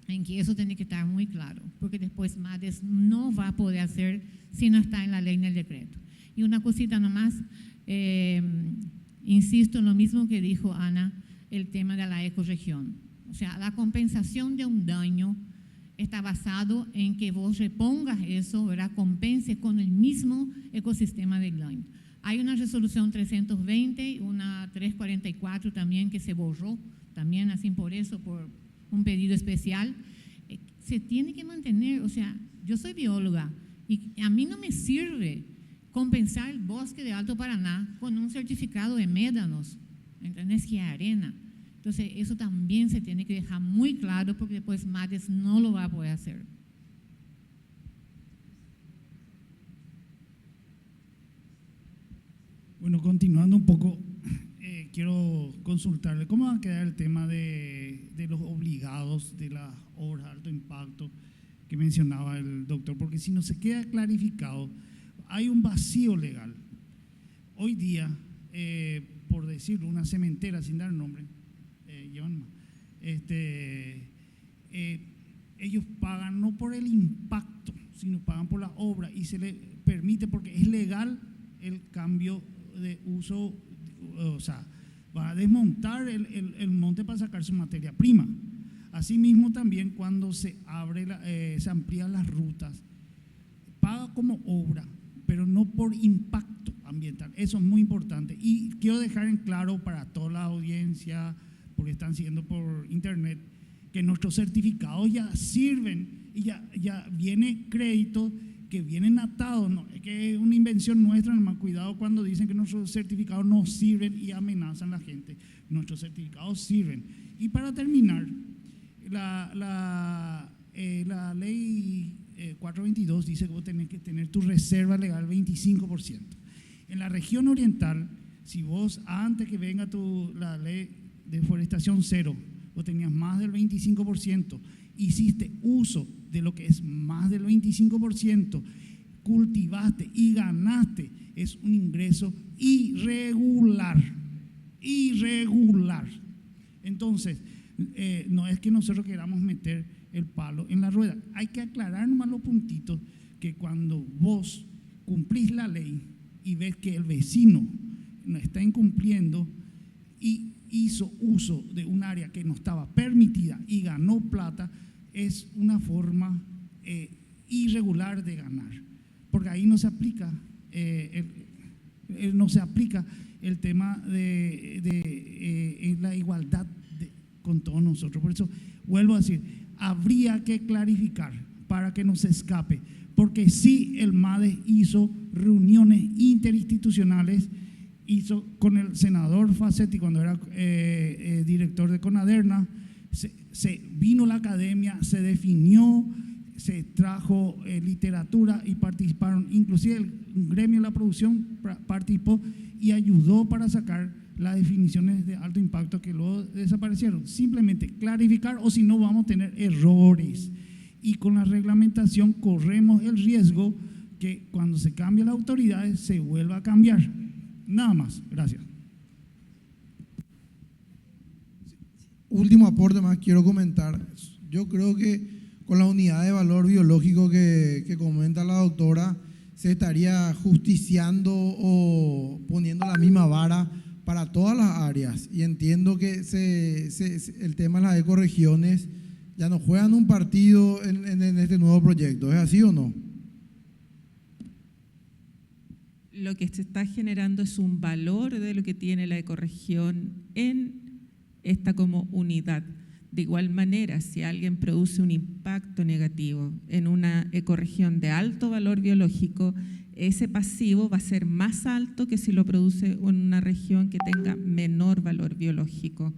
Speaker 4: en que eso tiene que estar muy claro, porque después MADES no va a poder hacer si no está en la ley ni en el decreto. Y una cosita nomás, insisto en lo mismo que dijo Ana, el tema de la ecorregión. O sea, la compensación de un daño está basado en que vos repongas eso, ¿verdad? Compenses con el mismo ecosistema del daño. Hay una resolución 320, una 344 también que se borró, también así por eso, por un pedido especial. Se tiene que mantener, o sea, yo soy bióloga y a mí no me sirve compensar el bosque de Alto Paraná con un certificado de médanos, ¿entendés? Que es arena. Entonces, eso también se tiene que dejar muy claro, porque después MADES no lo va a poder hacer.
Speaker 12: Bueno, continuando un poco, quiero consultarle, ¿cómo va a quedar el tema de los obligados de las obras de alto impacto que mencionaba el doctor? Porque si no se queda clarificado, hay un vacío legal. Hoy día, por decirlo, una cementera, sin dar nombre, ellos pagan no por el impacto, sino pagan por la obra y se le permite, porque es legal el cambio de uso, o sea, va a desmontar el monte para sacar su materia prima. Asimismo, también cuando se amplían las rutas, paga como obra, pero no por impacto ambiental. Eso es muy importante. Y quiero dejar en claro para toda la audiencia, porque están siguiendo por internet, que nuestros certificados ya sirven y ya viene crédito que vienen atados, no, es que es una invención nuestra, nomás cuidado cuando dicen que nuestros certificados no sirven y amenazan a la gente. Nuestros certificados sirven. Y para terminar, la ley 422 dice que vos tenés que tener tu reserva legal 25%. En la región oriental, si vos antes que venga la ley de forestación cero, vos tenías más del 25%, hiciste uso de lo que es más del 25%, cultivaste y ganaste, es un ingreso irregular. Entonces, no es que nosotros queramos meter el palo en la rueda, hay que aclarar nomás los puntitos, que cuando vos cumplís la ley y ves que el vecino no está incumpliendo y hizo uso de un área que no estaba permitida y ganó plata, es una forma irregular de ganar, porque ahí no se aplica el tema de la igualdad con todos nosotros. Por eso vuelvo a decir, habría que clarificar para que no se escape, porque sí, el MADES hizo reuniones interinstitucionales, hizo con el senador Facetti cuando era director de Conaderna, se vino la academia, se definió, se trajo literatura y participaron, inclusive el gremio de la producción participó y ayudó para sacar las definiciones de alto impacto que luego desaparecieron. Simplemente clarificar, o si no vamos a tener errores, y con la reglamentación corremos el riesgo que cuando se cambien las autoridades se vuelva a cambiar. Nada más, gracias.
Speaker 13: Último aporte más quiero comentar. Yo creo que con la unidad de valor biológico que comenta la doctora, se estaría justiciando o poniendo la misma vara para todas las áreas. Y entiendo que el tema de las ecorregiones ya no juegan un partido en este nuevo proyecto. ¿Es así o no?
Speaker 3: Lo que se está generando es un valor de lo que tiene la ecorregión en esta como unidad. De igual manera, si alguien produce un impacto negativo en una ecorregión de alto valor biológico, ese pasivo va a ser más alto que si lo produce en una región que tenga menor valor biológico.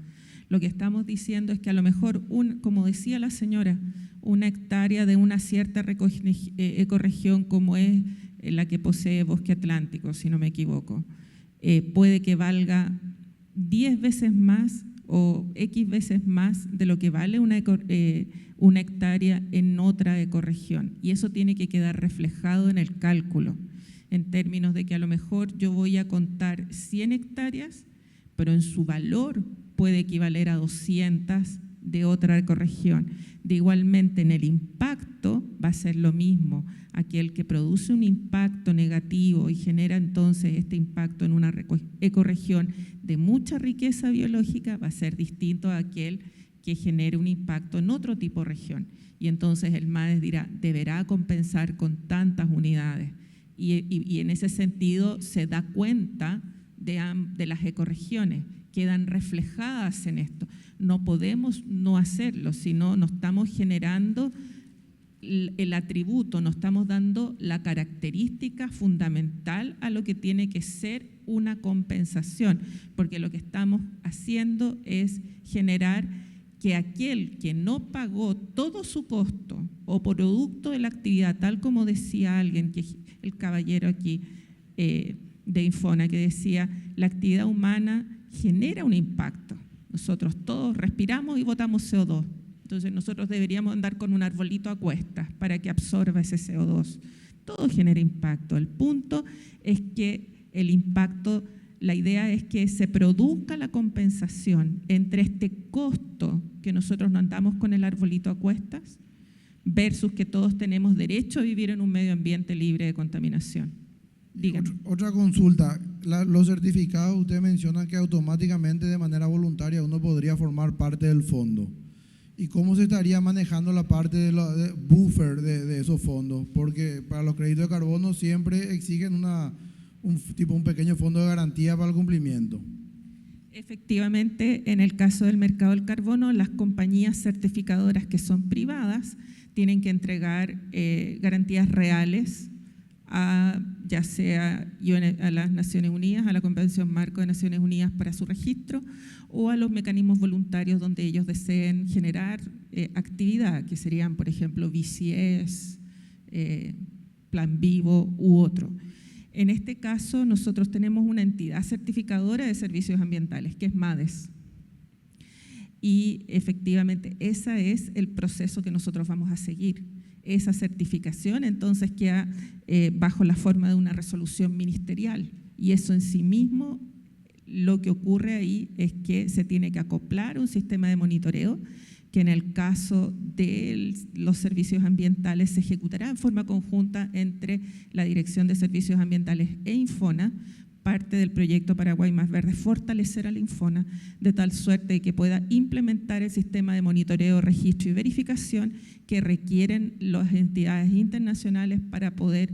Speaker 3: Lo que estamos diciendo es que a lo mejor, como decía la señora, una hectárea de una cierta ecorregión como es la que posee Bosque Atlántico, si no me equivoco, puede que valga 10 veces más o X veces más de lo que vale una hectárea en otra ecorregión. Y eso tiene que quedar reflejado en el cálculo, en términos de que a lo mejor yo voy a contar 100 hectáreas, pero en su valor puede equivaler a 200 de otra ecorregión. De igualmente, en el impacto va a ser lo mismo. Aquel que produce un impacto negativo y genera entonces este impacto en una ecorregión de mucha riqueza biológica va a ser distinto a aquel que genere un impacto en otro tipo de región. Y entonces el MADES dirá, deberá compensar con tantas unidades. Y en ese sentido se da cuenta de las ecorregiones, quedan reflejadas en esto. No podemos no hacerlo, sino no estamos generando el atributo, no estamos dando la característica fundamental a lo que tiene que ser una compensación, porque lo que estamos haciendo es generar que aquel que no pagó todo su costo o producto de la actividad, tal como decía alguien, que el caballero aquí, de Infona que decía, la actividad humana genera un impacto. Nosotros todos respiramos y botamos CO2. Entonces nosotros deberíamos andar con un arbolito a cuestas para que absorba ese CO2. Todo genera impacto. El punto es que el impacto, la idea es que se produzca la compensación entre este costo que nosotros no andamos con el arbolito a cuestas versus que todos tenemos derecho a vivir en un medio ambiente libre de contaminación. Díganme.
Speaker 13: Otra consulta, los certificados, usted menciona que automáticamente de manera voluntaria uno podría formar parte del fondo. ¿Y cómo se estaría manejando la parte de buffer de esos fondos? Porque para los créditos de carbono siempre exigen un pequeño fondo de garantía para el cumplimiento.
Speaker 3: Efectivamente, en el caso del mercado del carbono, las compañías certificadoras que son privadas tienen que entregar garantías reales ya sea a las Naciones Unidas, a la Convención Marco de Naciones Unidas para su registro, o a los mecanismos voluntarios donde ellos deseen generar actividad, que serían, por ejemplo, BCS, Plan Vivo u otro. En este caso, nosotros tenemos una entidad certificadora de servicios ambientales, que es MADES. Y efectivamente, ese es el proceso que nosotros vamos a seguir. Esa certificación entonces queda bajo la forma de una resolución ministerial, y eso en sí mismo, lo que ocurre ahí es que se tiene que acoplar un sistema de monitoreo que en el caso de los servicios ambientales se ejecutará en forma conjunta entre la Dirección de Servicios Ambientales e Infona. Parte del proyecto Paraguay Más Verde, fortalecer a la Infona de tal suerte que pueda implementar el sistema de monitoreo, registro y verificación que requieren las entidades internacionales para poder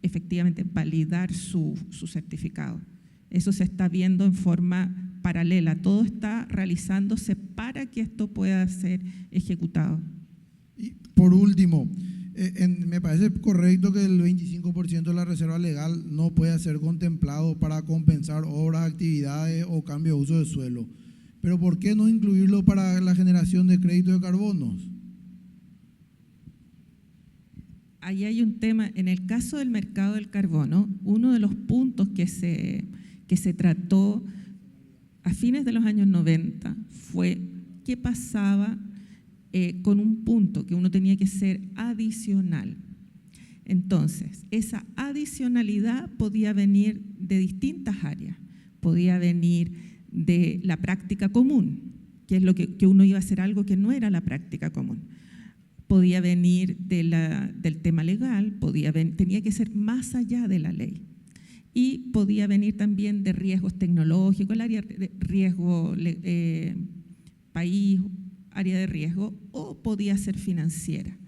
Speaker 3: efectivamente validar su certificado. Eso se está viendo en forma paralela, todo está realizándose para que esto pueda ser ejecutado.
Speaker 13: Y por último, me parece correcto que el 25% de la reserva legal no pueda ser contemplado para compensar obras, actividades o cambio de uso de suelo. Pero ¿por qué no incluirlo para la generación de crédito de carbonos?
Speaker 3: Ahí hay un tema, en el caso del mercado del carbono, uno de los puntos que se trató a fines de los años 90 fue qué pasaba con un punto que uno tenía que ser adicional. Entonces, esa adicionalidad podía venir de distintas áreas. Podía venir de la práctica común, que es lo que uno iba a hacer algo que no era la práctica común. Podía venir del tema legal, tenía que ser más allá de la ley. Y podía venir también de riesgos tecnológicos, el área de riesgo país, área de riesgo, o podía ser financiera.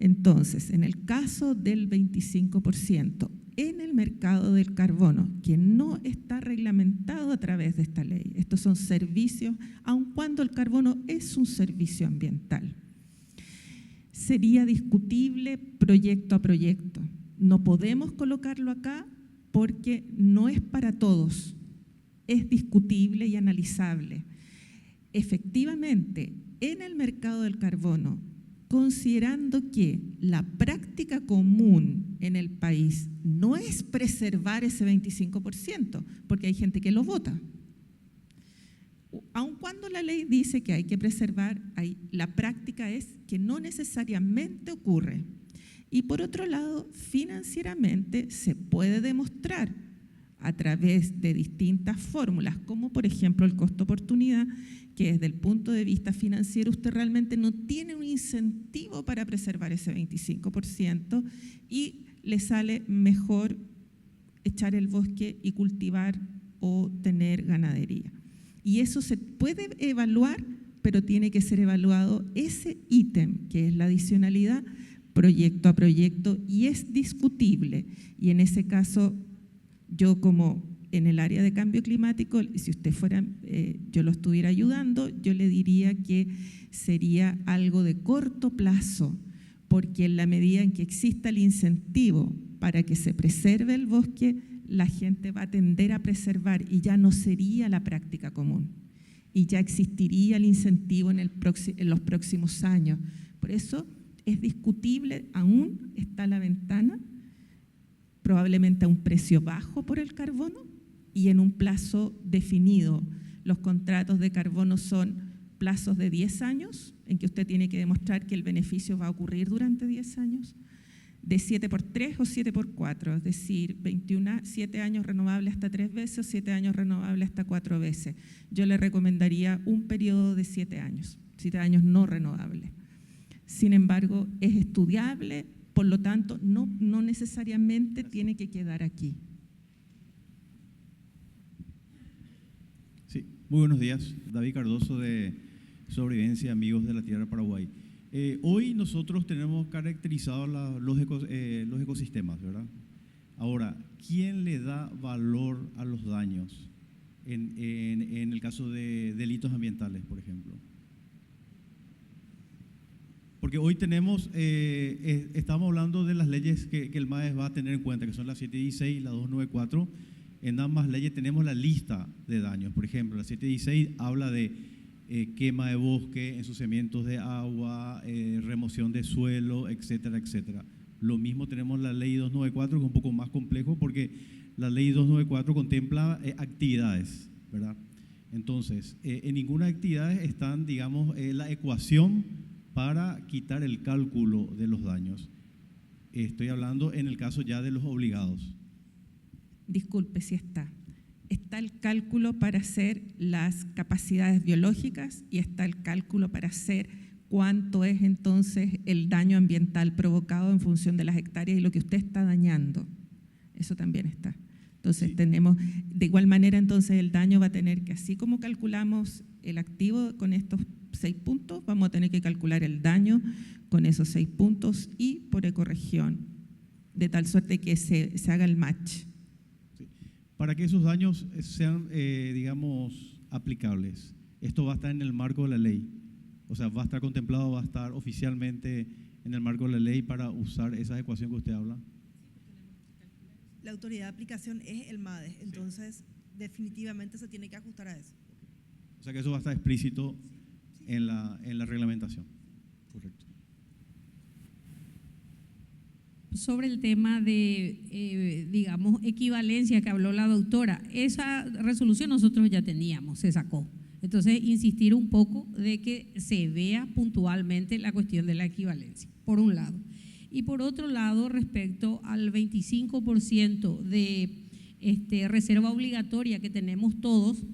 Speaker 3: Entonces, en el caso del 25%, en el mercado del carbono, que no está reglamentado a través de esta ley, estos son servicios, aun cuando el carbono es un servicio ambiental, sería discutible proyecto a proyecto. No podemos colocarlo acá porque no es para todos, es discutible y analizable. Efectivamente, en el mercado del carbono, considerando que la práctica común en el país no es preservar ese 25%, porque hay gente que lo vota. Aun cuando la ley dice que hay que preservar, la práctica es que no necesariamente ocurre. Y por otro lado, financieramente se puede demostrar a través de distintas fórmulas, como por ejemplo el costo-oportunidad, que desde el punto de vista financiero usted realmente no tiene un incentivo para preservar ese 25% y le sale mejor echar el bosque y cultivar o tener ganadería. Y eso se puede evaluar, pero tiene que ser evaluado ese ítem, que es la adicionalidad, proyecto a proyecto, y es discutible. Y en ese caso, yo como en el área de cambio climático, si usted fuera, yo lo estuviera ayudando, yo le diría que sería algo de corto plazo, porque en la medida en que exista el incentivo para que se preserve el bosque, la gente va a tender a preservar y ya no sería la práctica común. Y ya existiría el incentivo en los próximos años. Por eso es discutible, aún está la ventana probablemente a un precio bajo por el carbono y en un plazo definido. Los contratos de carbono son plazos de 10 años, en que usted tiene que demostrar que el beneficio va a ocurrir durante 10 años, de 7x3 o 7x4, es decir, 7 años renovable hasta 3 veces o 7 años renovable hasta 4 veces. Yo le recomendaría un periodo de 7 años no renovable. Sin embargo, es estudiable, por lo tanto, no necesariamente tiene que quedar aquí.
Speaker 14: Sí, muy buenos días. David Cardoso de Sobrevivencia Amigos de la Tierra Paraguay. Hoy nosotros tenemos caracterizados los ecosistemas, ¿verdad? Ahora, ¿quién le da valor a los daños en el caso de delitos ambientales, por ejemplo? Porque hoy tenemos, estamos hablando de las leyes que el MAES va a tener en cuenta, que son la 716 y la 294. En ambas leyes tenemos la lista de daños. Por ejemplo, la 716 habla de quema de bosque, ensuciamientos de agua, remoción de suelo, etcétera, etcétera. Lo mismo tenemos la ley 294, que es un poco más complejo, porque la ley 294 contempla actividades, ¿verdad? Entonces, en ninguna actividad están, digamos, la ecuación para quitar el cálculo de los daños. Estoy hablando en el caso ya de los obligados.
Speaker 3: Disculpe, sí está. Está el cálculo para hacer las capacidades biológicas y está el cálculo para hacer cuánto es entonces el daño ambiental provocado en función de las hectáreas y lo que usted está dañando. Eso también está. Entonces tenemos, de igual manera entonces el daño va a tener que, así como calculamos el activo con estos 6 puntos, vamos a tener que calcular el daño con esos 6 puntos y por ecorregión, de tal suerte que se haga el match.
Speaker 14: Para que esos daños sean, digamos, aplicables, esto va a estar en el marco de la ley. O sea, va a estar contemplado, va a estar oficialmente en el marco de la ley para usar esa ecuación que usted habla.
Speaker 2: La autoridad de aplicación es el MADES, entonces definitivamente se tiene que ajustar a eso.
Speaker 14: O sea que eso va a estar explícito en la reglamentación. Correcto.
Speaker 9: Sobre el tema de, digamos, equivalencia que habló la doctora, esa resolución nosotros ya teníamos, se sacó. Entonces, insistir un poco de que se vea puntualmente la cuestión de la equivalencia, por un lado. Y por otro lado, respecto al 25% de reserva obligatoria que tenemos todos,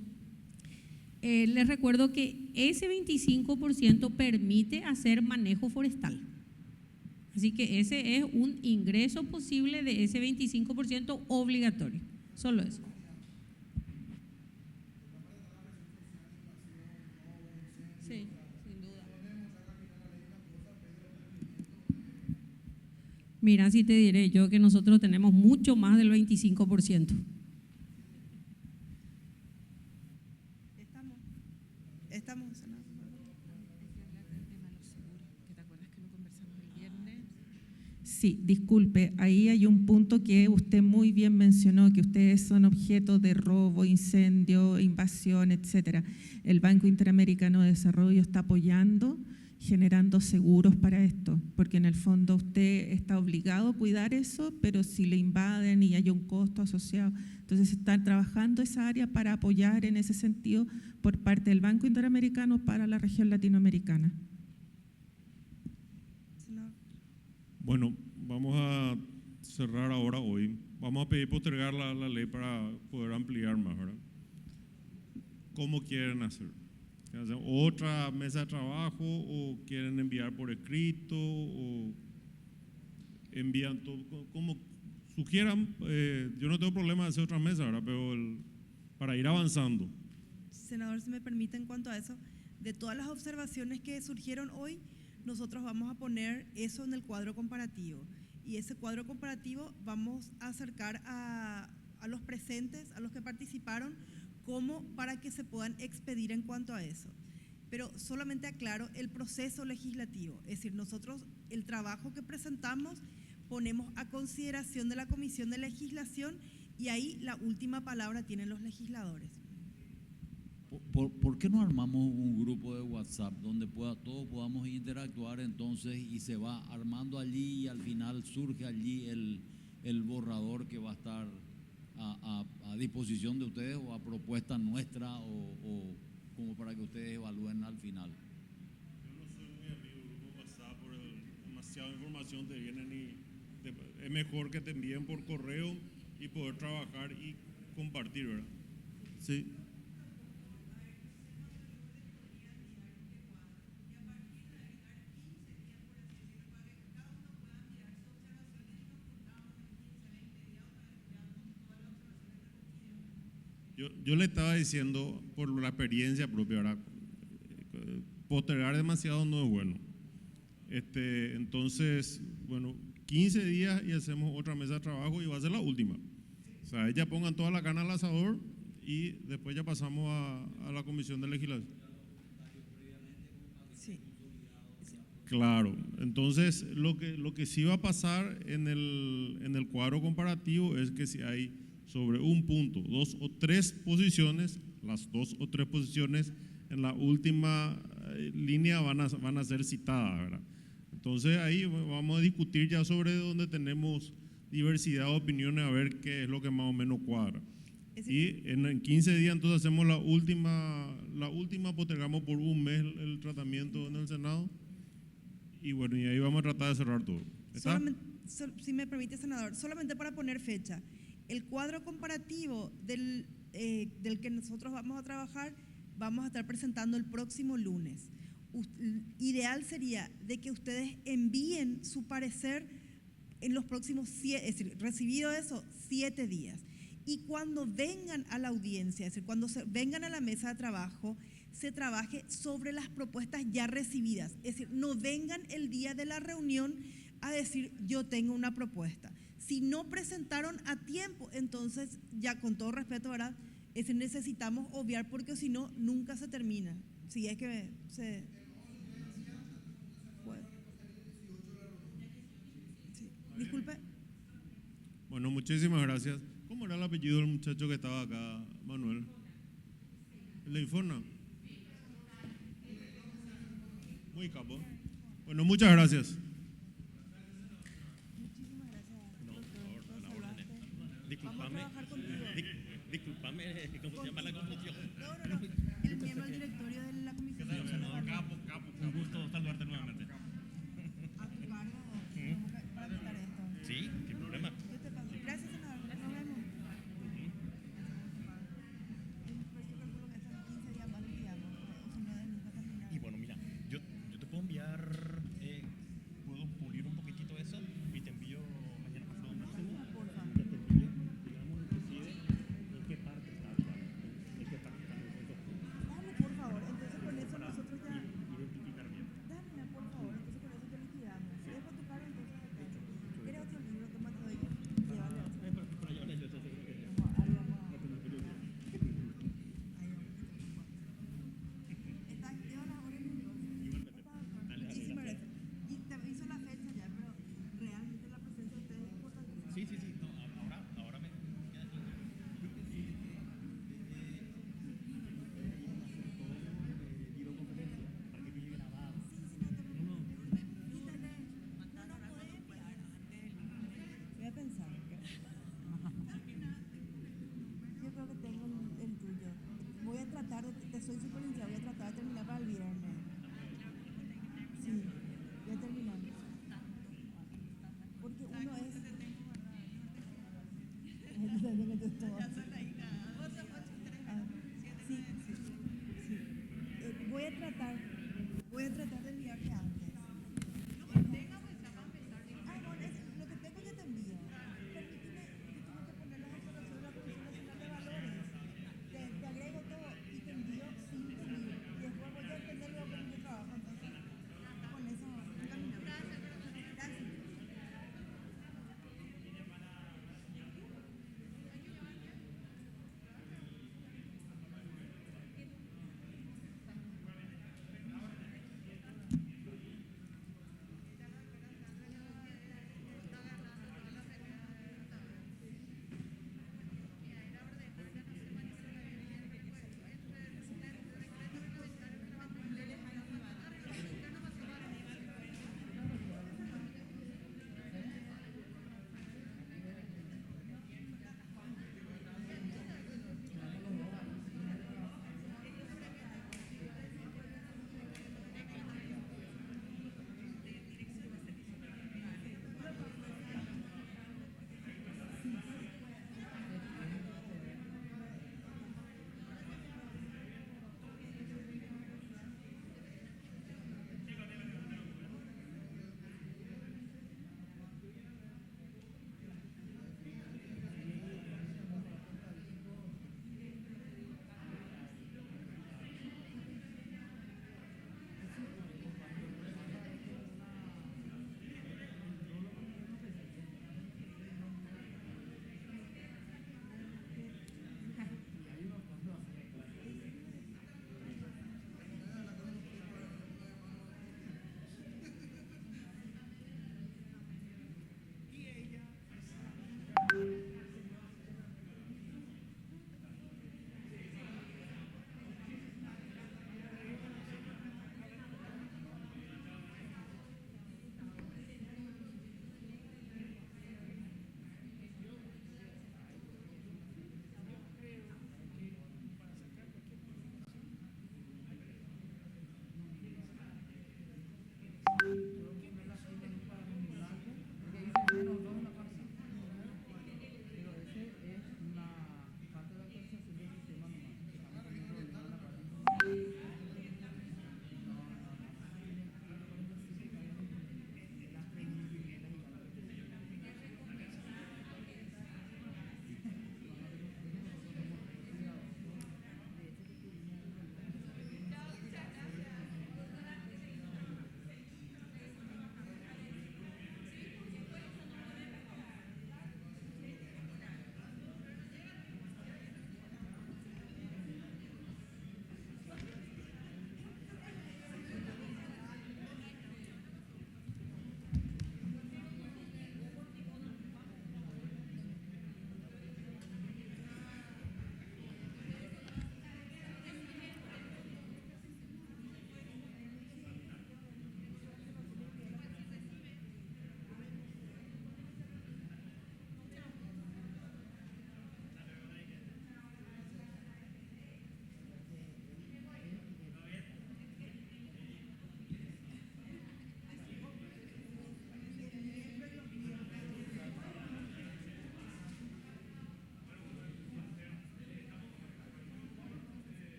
Speaker 9: les recuerdo que ese 25% permite hacer manejo forestal. Así que ese es un ingreso posible de ese 25% obligatorio. Solo eso. Sí, sin duda. Mira, si te diré yo que nosotros tenemos mucho más del 25%.
Speaker 2: Estamos.
Speaker 3: Sí, disculpe, ahí hay un punto que usted muy bien mencionó, que ustedes son objeto de robo, incendio, invasión, etcétera. El Banco Interamericano de Desarrollo está apoyando, generando seguros para esto, porque en el fondo usted está obligado a cuidar eso, pero si le invaden y hay un costo asociado, entonces están trabajando esa área para apoyar en ese sentido por parte del Banco Interamericano para la región latinoamericana.
Speaker 1: Bueno, vamos a cerrar ahora hoy. Vamos a pedir postergar la ley para poder ampliar más, ¿verdad? ¿Cómo quieren hacer? ¿Quieren hacer otra mesa de trabajo o quieren enviar por escrito o envían todo? Como sugieran, yo no tengo problema de hacer otra mesa, ¿verdad? Pero para ir avanzando.
Speaker 2: Senador, si me permite, en cuanto a eso, de todas las observaciones que surgieron hoy, nosotros vamos a poner eso en el cuadro comparativo. Y ese cuadro comparativo vamos a acercar a los presentes, a los que participaron, como para que se puedan expedir en cuanto a eso. Pero solamente aclaro el proceso legislativo, es decir, nosotros el trabajo que presentamos ponemos a consideración de la Comisión de Legislación y ahí la última palabra tienen los legisladores.
Speaker 7: ¿Por qué no armamos un grupo de WhatsApp donde todos podamos interactuar entonces y se va armando allí y al final surge allí el borrador que va a estar a disposición de ustedes o a propuesta nuestra o como para que ustedes evalúen al final.
Speaker 1: Yo no soy muy amigo del grupo WhatsApp por demasiada información te vienen es mejor que te envíen por correo y poder trabajar y compartir, ¿verdad? Sí. Yo le estaba diciendo por la experiencia propia, ¿verdad? Postergar demasiado no es bueno. Entonces, bueno, 15 días y hacemos otra mesa de trabajo y va a ser la última. O sea, ya pongan toda la carne al asador y después ya pasamos a la comisión de legislación.
Speaker 2: Sí.
Speaker 1: Claro, entonces lo que sí va a pasar en el cuadro comparativo es que si hay sobre un punto, 2 o 3 posiciones, las 2 o 3 posiciones en la última línea van a ser citadas, ¿verdad? Entonces ahí vamos a discutir ya sobre donde tenemos diversidad de opiniones a ver qué es lo que más o menos cuadra. Y en 15 días entonces hacemos la última, postergamos por un mes el tratamiento en el Senado y bueno, y ahí vamos a tratar de cerrar todo. ¿Está?
Speaker 2: Si me permite, senador, solamente para poner fecha, el cuadro comparativo del que nosotros vamos a trabajar, vamos a estar presentando el próximo lunes. Ideal sería de que ustedes envíen su parecer en los próximos 7, es decir, recibido eso, 7 días. Y cuando vengan a la audiencia, es decir, cuando vengan a la mesa de trabajo, se trabaje sobre las propuestas ya recibidas. Es decir, no vengan el día de la reunión a decir yo tengo una propuesta. Si no presentaron a tiempo, entonces ya con todo respeto, ¿verdad? Necesitamos obviar porque si no, nunca se termina. Si es que se... Bueno. Sí. Disculpe.
Speaker 1: Bueno, muchísimas gracias. ¿Cómo era el apellido del muchacho que estaba acá, Manuel? ¿El de Infona? Muy capo. Bueno, muchas gracias.
Speaker 6: Disculpame, ¿cómo se llama la confusión?
Speaker 2: No.